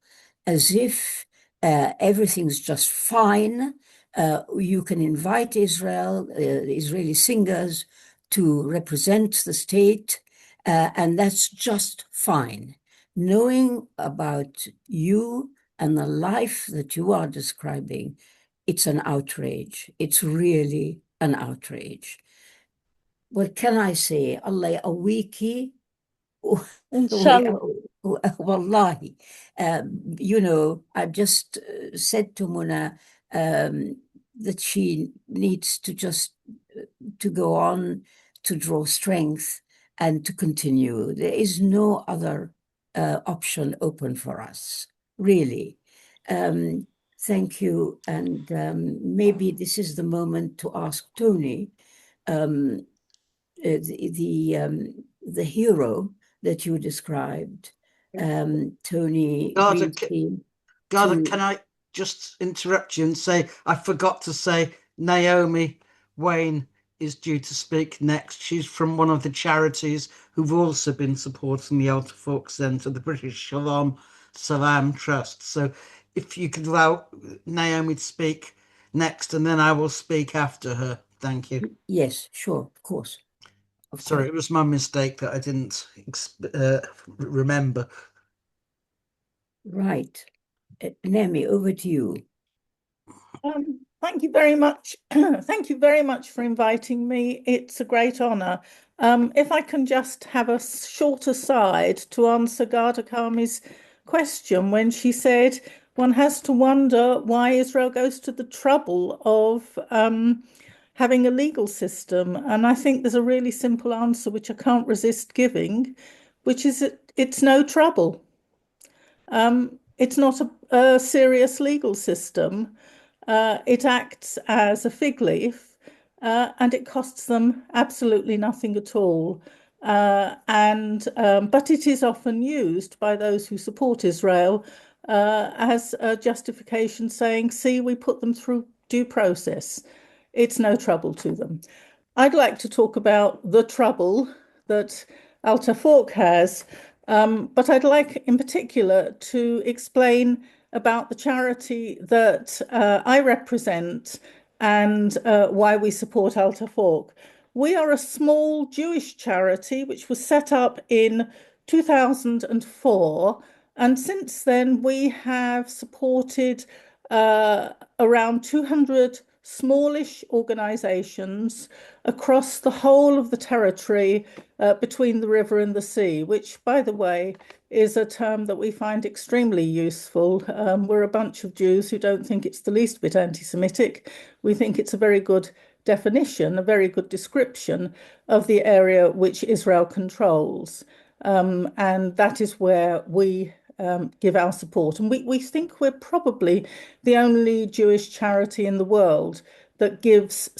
as if everything's just fine. You can invite Israel, the Israeli singers, to represent the state, and that's just fine. Knowing about you and the life that you are describing, it's an outrage. It's really an outrage. What can I say? Allah awiki. Inshallah. Wallahi, I've just said to Mona that she needs to just to go on, to draw strength and to continue. There is no other option open for us, really. Thank you. And maybe this is the moment to ask Tony, the hero that you described, Tony Greenstein. Can I just interrupt you and say I forgot to say Naomi Wayne is due to speak next. She's from one of the charities who've also been supporting the Tafawk Centre, the British Shalom Salam Trust. So if you could allow Naomi to speak next, and then I will speak after her. Thank you. Yes, sure, of course. Sorry, it was my mistake that I didn't remember. Right. Nemi, over to you. Thank you very much. Thank you very much for inviting me. It's a great honor. If I can just have a short aside to answer Garda Kami's question when she said one has to wonder why Israel goes to the trouble of having a legal system. And I think there's a really simple answer, which I can't resist giving, which is it's no trouble. It's not a serious legal system. It acts as a fig leaf, and it costs them absolutely nothing at all. But it is often used by those who support Israel as a justification, saying, see, we put them through due process. It's no trouble to them. I'd like to talk about the trouble that Tafawk has, But I'd like in particular to explain about the charity that I represent and why we support Al Tafawk. We are a small Jewish charity which was set up in 2004, and since then we have supported around 200 smallish organisations across the whole of the territory between the river and the sea, which, by the way, is a term that we find extremely useful. We're a bunch of Jews who don't think it's the least bit anti-Semitic. We think it's a very good definition, a very good description of the area which Israel controls. And that is where we give our support. And we think we're probably the only Jewish charity in the world that gives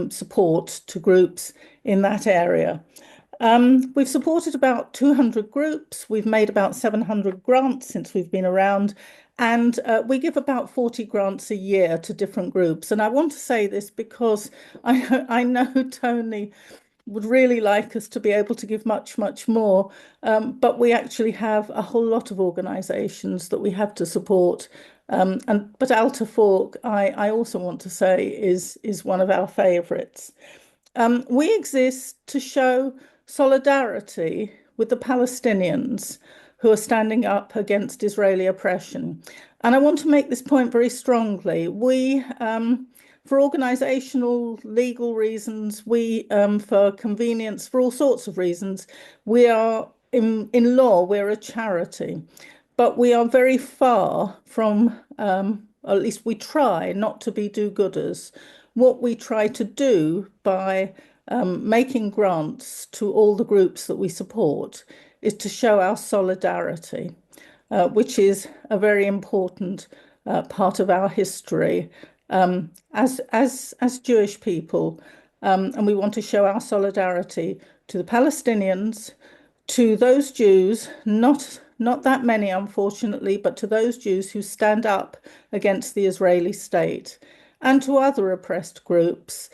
support to groups in that area. We've supported about 200 groups. We've made about 700 grants since we've been around, and we give about 40 grants a year to different groups. And I want to say this because I know Tony would really like us to be able to give much, much more. But we actually have a whole lot of organisations that we have to support. But Al Tafawk, I also want to say, is one of our favourites. We exist to show solidarity with the Palestinians who are standing up against Israeli oppression. And I want to make this point very strongly. We, for organisational, legal reasons, for convenience, for all sorts of reasons, we are, in law, we're a charity. But we are very far from, at least we try not to be do-gooders. What we try to do by making grants to all the groups that we support is to show our solidarity, which is a very important part of our history as Jewish people. And we want to show our solidarity to the Palestinians, to those Jews, not that many, unfortunately, but to those Jews who stand up against the Israeli state, and to other oppressed groups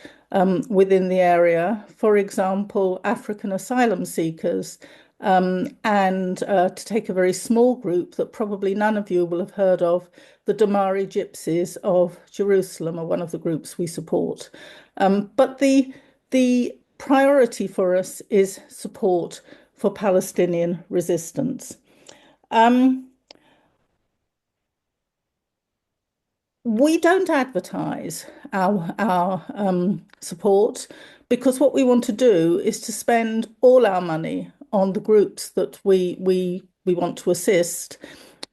within the area, for example, African asylum seekers, and to take a very small group that probably none of you will have heard of, the Damari Gypsies of Jerusalem are one of the groups we support. But the priority for us is support for Palestinian resistance. We don't advertise our support because what we want to do is to spend all our money on the groups that we want to assist.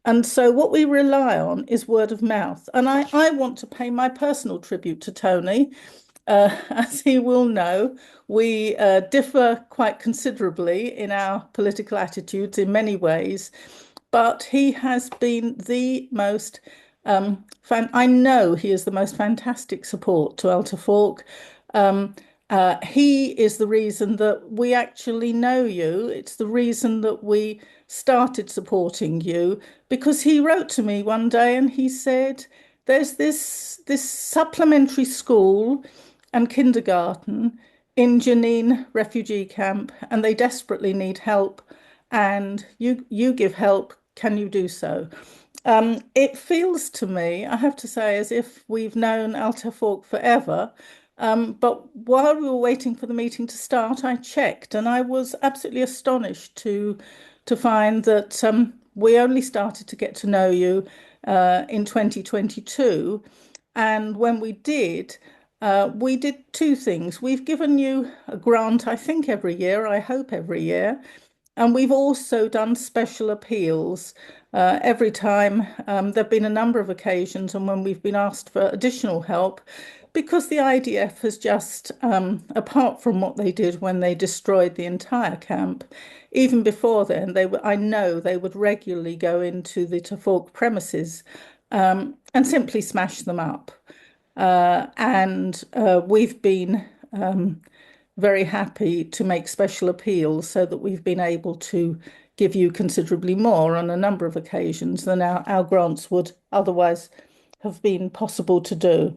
And so what we rely on is word of mouth. And I want to pay my personal tribute to Tony. As he will know, we differ quite considerably in our political attitudes in many ways, but he has been the most I know he is the most fantastic support to Al Tafawk. He is the reason that we actually know you. It's the reason that we started supporting you, because he wrote to me one day and he said, there's this supplementary school and kindergarten in Jenin refugee camp, and they desperately need help, and you give help. Can you do so? It feels to me, I have to say, as if we've known Al Tafawk forever. But while we were waiting for the meeting to start, I checked, and I was absolutely astonished to find that we only started to get to know you in 2022. And when we did two things. We've given you a grant, I think, every year, I hope every year. And we've also done special appeals every time. There have been a number of occasions and when we've been asked for additional help, because the IDF has just, apart from what they did when they destroyed the entire camp, even before then, I know they would regularly go into the Tafawk premises and simply smash them up. And we've been very happy to make special appeals so that we've been able to give you considerably more on a number of occasions than our grants would otherwise have been possible to do.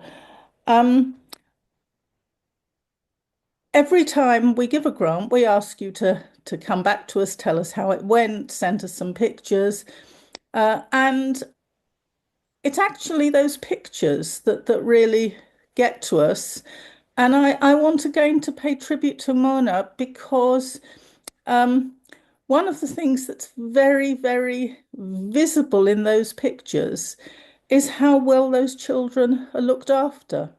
Every time we give a grant, we ask you to to come back to us, tell us how it went, send us some pictures. And it's actually those pictures that really get to us. And I want again to pay tribute to Mona because one of the things that's very, very visible in those pictures is how well those children are looked after.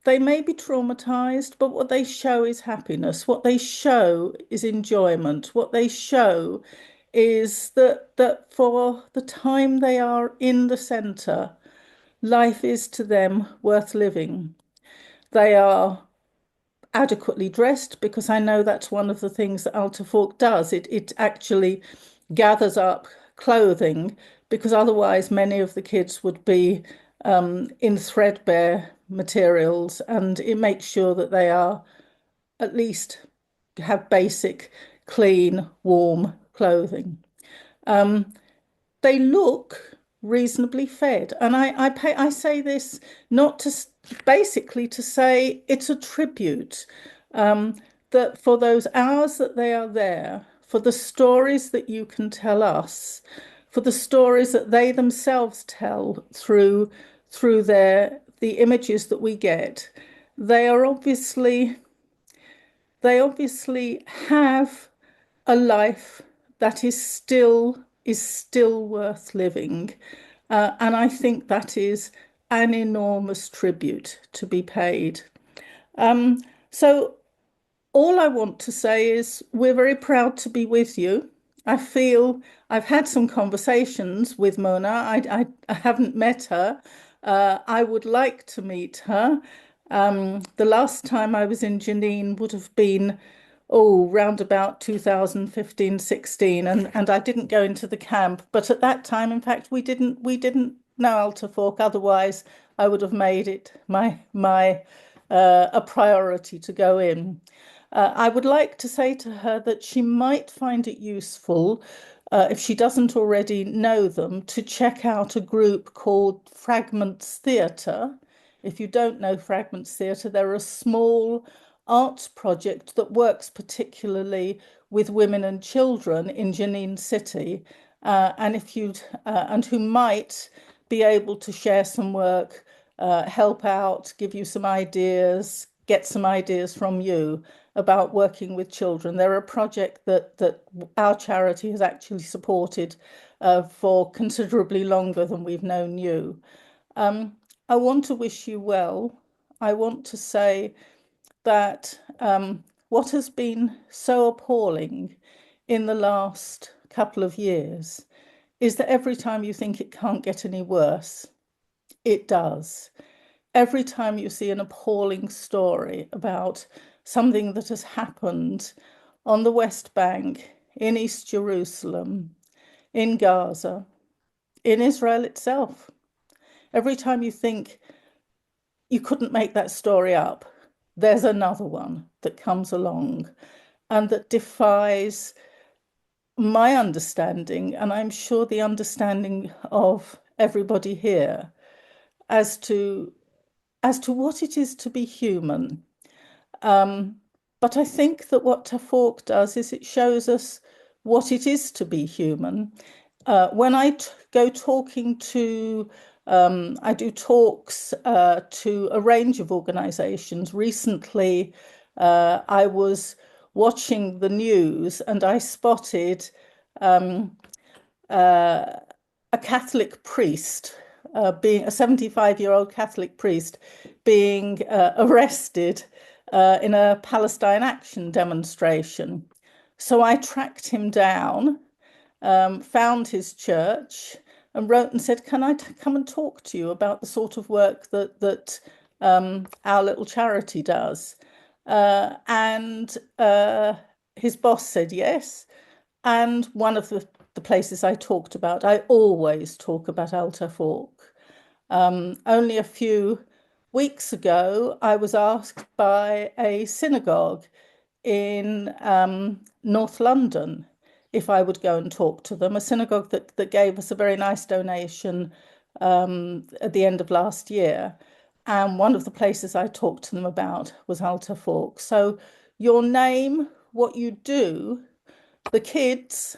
They may be traumatized, but what they show is happiness. What they show is enjoyment. What they show is that for the time they are in the centre, life is to them worth living. They are adequately dressed, because I know that's one of the things that Tafawk does. It actually gathers up clothing, because otherwise many of the kids would be in threadbare materials, and it makes sure that they are at least have basic, clean, warm clothing. They look reasonably fed, and I say this not to basically to say it's a tribute that for those hours that they are there, for the stories that you can tell us, for the stories that they themselves tell through the images that we get, they obviously have a life that is still worth living. And I think that is an enormous tribute to be paid. So all I want to say is we're very proud to be with you. I feel I've had some conversations with Mona. I haven't met her. I would like to meet her. The last time I was in Jenin would have been, round about 2015-16, and I didn't go into the camp. But at that time, in fact, we didn't know Tafawk. Otherwise, I would have made it a priority to go in. I would like to say to her that she might find it useful, if she doesn't already know them, to check out a group called Fragments Theatre. If you don't know Fragments Theatre, they're a small arts project that works particularly with women and children in Jenin City, and who might be able to share some work, help out, give you some ideas, get some ideas from you about working with children. They're a project that our charity has actually supported for considerably longer than we've known you. I want to wish you well. I want to say that what has been so appalling in the last couple of years is that every time you think it can't get any worse, it does. Every time you see an appalling story about something that has happened on the West Bank, in East Jerusalem, in Gaza, in Israel itself, every time you think you couldn't make that story up, there's another one that comes along and that defies my understanding, and I'm sure the understanding of everybody here, as to what it is to be human. But I think that what Tafawk does is it shows us what it is to be human. When I go talking to, I do talks to a range of organizations. Recently, I was watching the news and I spotted a Catholic priest, being a 75-year-old Catholic priest, being arrested in a Palestine Action demonstration. So I tracked him down, found his church, and wrote and said, "Can I come and talk to you about the sort of work that our little charity does?" And his boss said yes. And one of the places I talked about, I always talk about Tafawk. Only a few weeks ago, I was asked by a synagogue in North London if I would go and talk to them, a synagogue that gave us a very nice donation at the end of last year. And one of the places I talked to them about was Tafawk. So your name what you do, the kids,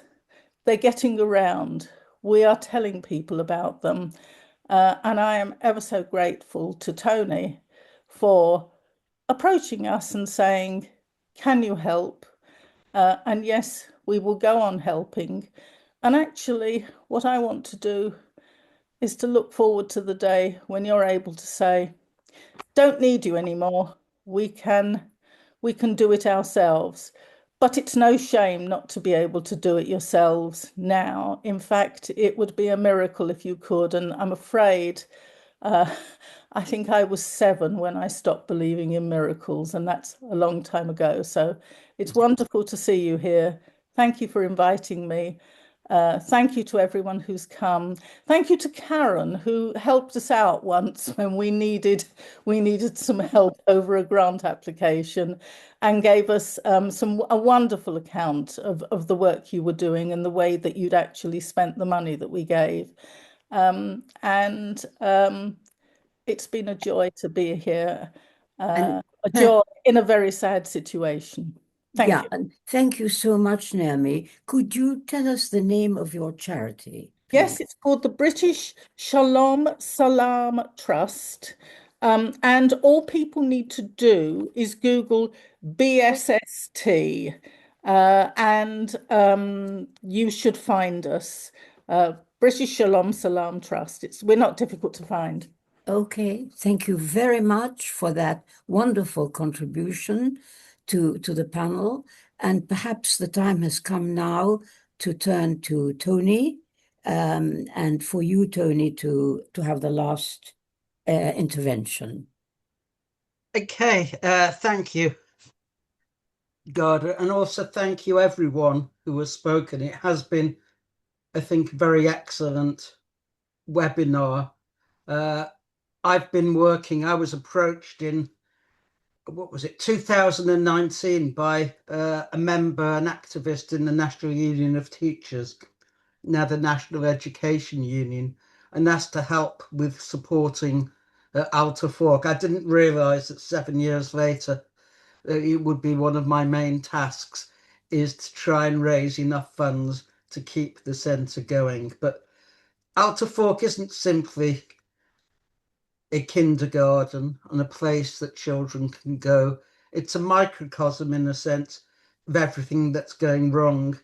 they're getting around. We are telling people about them. And I am ever so grateful to Tony for approaching us and saying, can you help? And yes, we will go on helping. And actually, what I want to do is to look forward to the day when you're able to say, don't need you anymore. We can do it ourselves. But it's no shame not to be able to do it yourselves now. In fact, it would be a miracle if you could. And I'm afraid, I think I was 7 when I stopped believing in miracles, and that's a long time ago. So it's wonderful to see you here. Thank you for inviting me. Thank you to everyone who's come. Thank you to Karen, who helped us out once when we needed some help over a grant application, and gave us a wonderful account of the work you were doing and the way that you'd actually spent the money that we gave. It's been a joy to be here, And a joy in a very sad situation. Thank you. and thank you so much, Naomi. Could you tell us the name of your charity, Yes, please? it's called the British Shalom Salam Trust. And all people need to do is Google BSST, and you should find us. British Shalom Salam Trust. We're not difficult to find. Okay, thank you very much for that wonderful contribution to the panel. And perhaps the time has come now to turn to Tony, and for you, Tony, to have the last intervention. Okay, thank you, Garda, and also thank you everyone who has spoken. It has been, I think, a very excellent webinar. I've been working, I was approached in, what was it, 2019 by a member, an activist in the National Union of Teachers, now the National Education Union, and asked to help with supporting Tafawk. I didn't realise that 7 years later it would be one of my main tasks is to try and raise enough funds to keep the centre going. But Tafawk isn't simply a kindergarten and a place that children can go. It's a microcosm, in a sense, of everything that's going wrong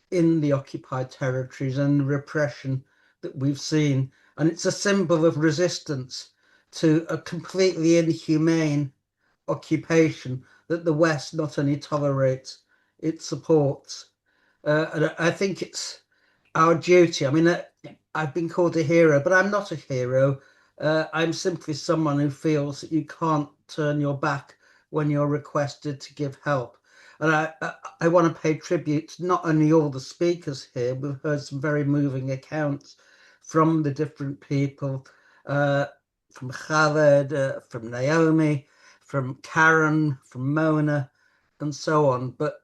in the occupied territories and the repression that we've seen. And it's a symbol of resistance to a completely inhumane occupation that the West not only tolerates, it supports. And I think it's our duty. I mean, I've been called a hero, but I'm not a hero. I'm simply someone who feels that you can't turn your back when you're requested to give help. And I want to pay tribute to not only all the speakers here, we've heard some very moving accounts from the different people, from Khaled, from Naomi, from Karen, from Mona, and so on. But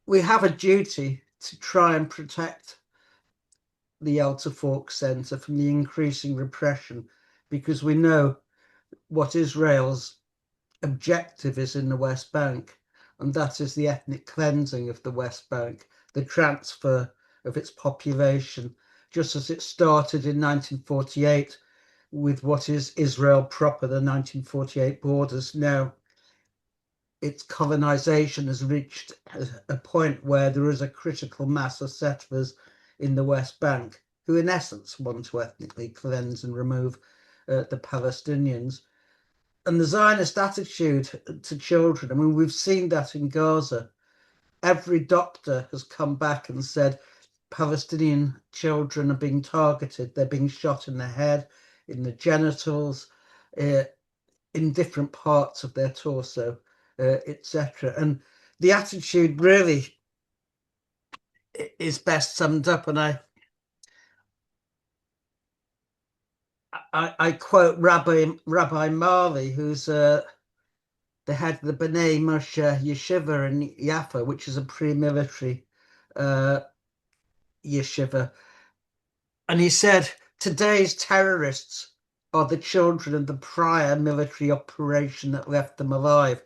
we have a duty to try and protect the Tafawk Centre from the increasing repression, because we know what Israel's objective is in the West Bank, and that is the ethnic cleansing of the West Bank, the transfer of its population, just as it started in 1948 with what is Israel proper, the 1948 borders. Now its colonization has reached a point where there is a critical mass of settlers in the West Bank who in essence want to ethnically cleanse and remove the Palestinians. And the Zionist attitude to children, I mean, we've seen that in Gaza. Every doctor has come back and said Palestinian children are being targeted. They're being shot in the head, in the genitals, in different parts of their torso, etc. And the attitude really is best summed up. And I quote Rabbi Marley, who's the head of the B'nai Moshe Yeshiva in Jaffa, which is a pre-military yeshiva. And he said, today's terrorists are the children of the prior military operation that left them alive.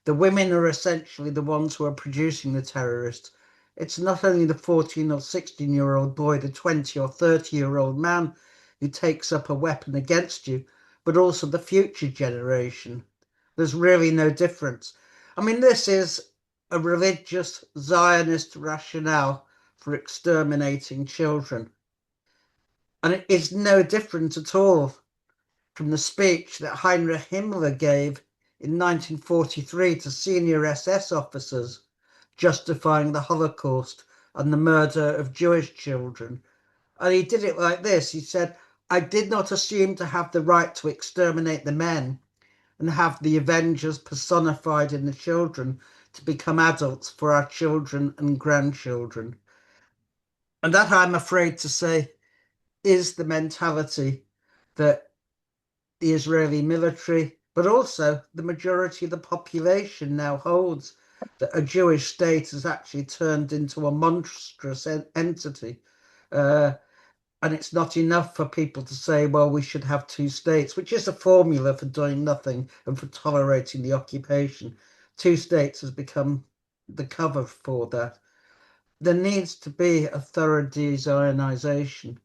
The women are essentially the ones who are producing the terrorists. It's not only the 14 or 16-year-old boy, the 20 or 30-year-old man who takes up a weapon against you, but also the future generation. There's really no difference. I mean, this is a religious Zionist rationale for exterminating children. And it is no different at all from the speech that Heinrich Himmler gave in 1943 to senior SS officers, justifying the Holocaust and the murder of Jewish children. And he did it like this. He said, "I did not assume to have the right to exterminate the men and have the Avengers personified in the children to become adults for our children and grandchildren." And that, I'm afraid to say, is the mentality that the Israeli military, but also the majority of the population now holds, that a Jewish state has actually turned into a monstrous entity. And it's not enough for people to say, well, we should have two states, which is a formula for doing nothing and for tolerating the occupation. Two states has become the cover for that. There needs to be a thorough de-Zionization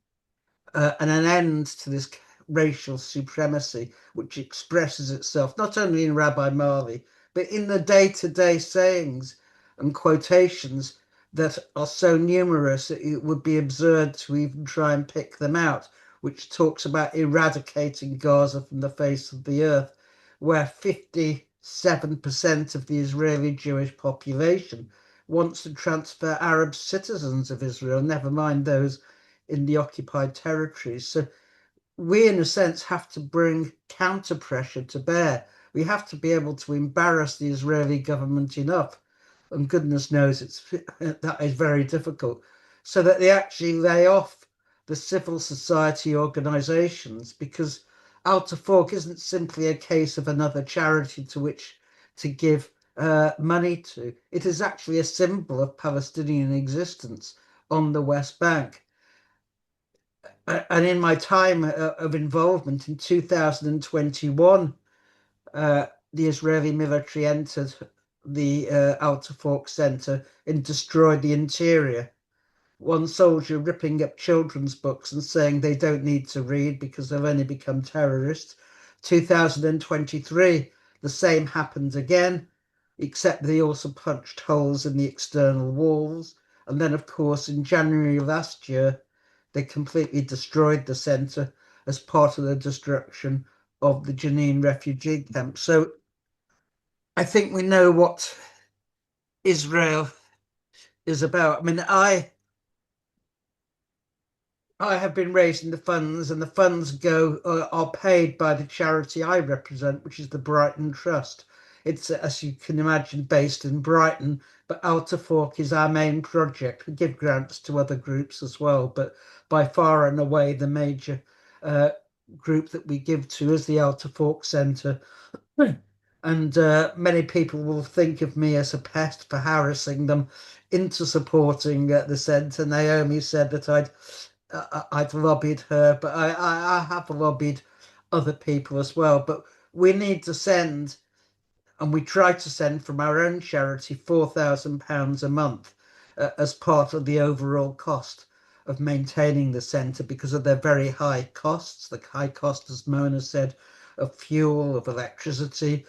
and an end to this racial supremacy, which expresses itself not only in Rabbi Mali, but in the day-to-day sayings and quotations that are so numerous that it would be absurd to even try and pick them out, which talks about eradicating Gaza from the face of the earth, where 57% of the Israeli Jewish population wants to transfer Arab citizens of Israel, never mind those in the occupied territories. So we, in a sense, have to bring counter pressure to bear. We have to be able to embarrass the Israeli government enough, and goodness knows that is very difficult, so that they actually lay off the civil society organizations, because Tafawk isn't simply a case of another charity to which to give money to. It is actually a symbol of Palestinian existence on the West Bank. And in my time of involvement in 2021, the Israeli military entered the Tafawk Center and destroyed the interior. One soldier ripping up children's books and saying they don't need to read because they'll only become terrorists. 2023, the same happened again, except they also punched holes in the external walls. And then, of course, in January last year, they completely destroyed the center as part of the destruction of the Jenin refugee camp. So I think we know what Israel is about. I mean, I have been raising the funds, and the funds are paid by the charity I represent, which is the Brighton Trust. It's, as you can imagine, based in Brighton, but Tafawk is our main project. We give grants to other groups as well, but by far and away the major group that we give to is the Tafawk Centre. And many people will think of me as a pest for harassing them into supporting the centre. Naomi said that I'd lobbied her, but I have lobbied other people as well. But we need to send, and we try to send from our own charity, £4,000 a month as part of the overall cost of maintaining the centre, because of their very high costs, the high cost, as Mona said, of fuel, of electricity.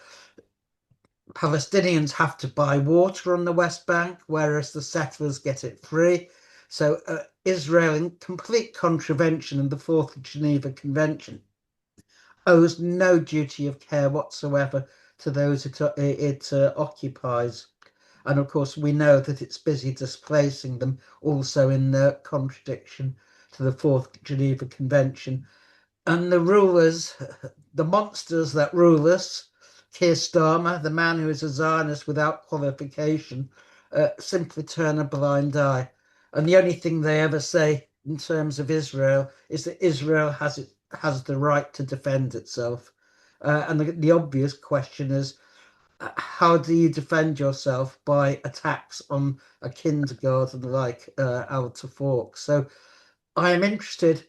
Palestinians have to buy water on the West Bank, whereas the settlers get it free. So Israel, in complete contravention of the Fourth Geneva Convention, owes no duty of care whatsoever to those it occupies. And of course, we know that it's busy displacing them, also in contradiction to the Fourth Geneva Convention. And the rulers, the monsters that rule us, Keir Starmer, the man who is a Zionist without qualification, simply turn a blind eye. And the only thing they ever say in terms of Israel is that Israel has the right to defend itself. And the obvious question is, how do you defend yourself by attacks on a kindergarten like Tafawk? So I am interested,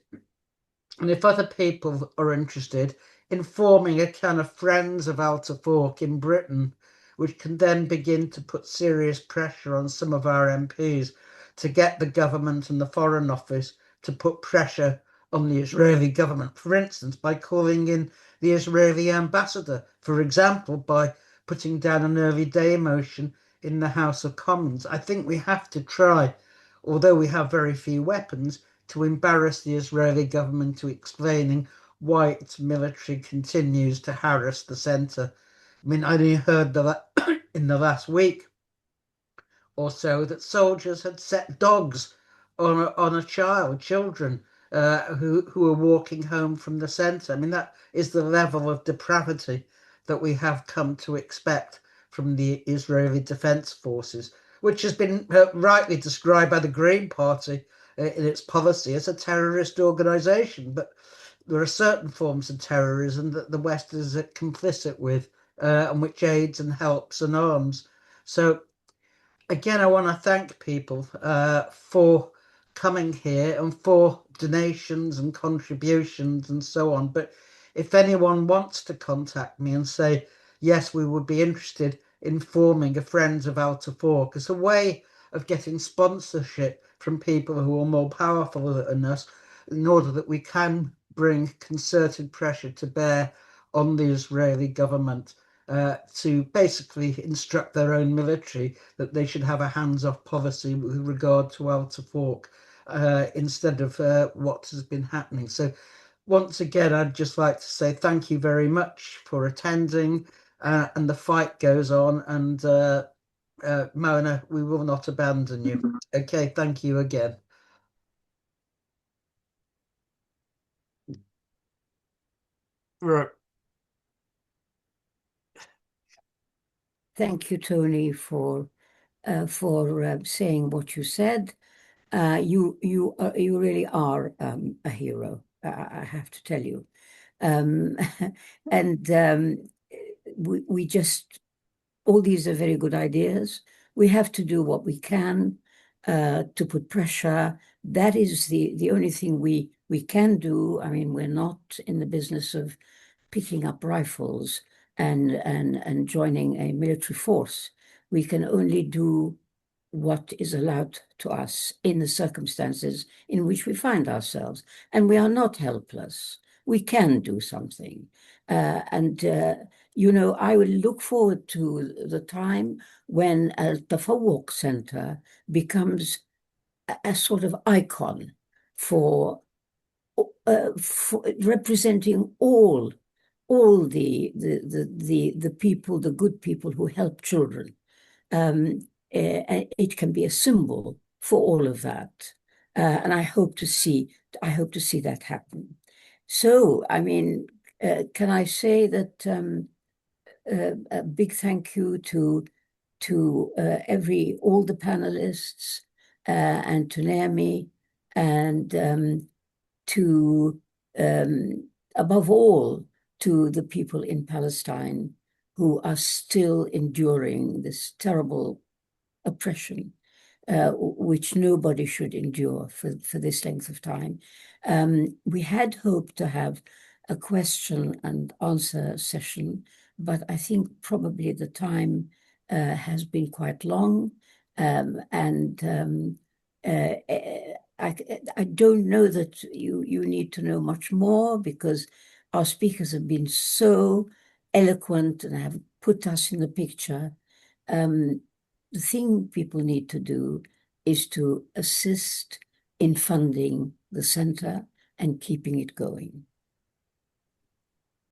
and if other people are interested, in forming a kind of Friends of Tafawk in Britain, which can then begin to put serious pressure on some of our MPs to get the government and the Foreign Office to put pressure on the Israeli government, for instance, by calling in the Israeli ambassador, for example, by putting down an early day motion in the House of Commons. I think we have to try, although we have very few weapons, to embarrass the Israeli government to explaining why its military continues to harass the centre. I mean, I only heard that in the last week or so that soldiers had set dogs on a children who were walking home from the centre. I mean, that is the level of depravity that we have come to expect from the Israeli Defence Forces, which has been rightly described by the Green Party in its policy as a terrorist organisation. But there are certain forms of terrorism that the West is complicit with, and which aids and helps and arms. So again, I want to thank people for coming here and for donations and contributions and so on. But if anyone wants to contact me and say, yes, we would be interested in forming a Friends of Tafawk as a way of getting sponsorship from people who are more powerful than us, in order that we can bring concerted pressure to bear on the Israeli government to basically instruct their own military that they should have a hands-off policy with regard to Tafawk instead of what has been happening. So once again, I'd just like to say thank you very much for attending, and the fight goes on, and Mona, we will not abandon you. Okay, thank you again. Right. Thank you, Tony, for saying what you said. You really are a hero. I have to tell you, and we just, all these are very good ideas. We have to do what we can to put pressure. That is the only thing we can do. I mean, we're not in the business of picking up rifles and joining a military force. We can only do what is allowed to us in the circumstances in which we find ourselves. And we are not helpless. We can do something. I will look forward to the time when the Tafawk Center becomes a sort of icon for representing all the people, the good people who help children. It can be a symbol for all of that, and I hope to see that happen. So, I mean, can I say that a big thank you to all the panelists and to Naomi and to above all to the people in Palestine who are still enduring this terrible oppression, which nobody should endure for this length of time. We had hoped to have a question and answer session, but I think probably the time has been quite long, and I don't know that you need to know much more, because our speakers have been so eloquent and have put us in the picture. The thing people need to do is to assist in funding the center and keeping it going.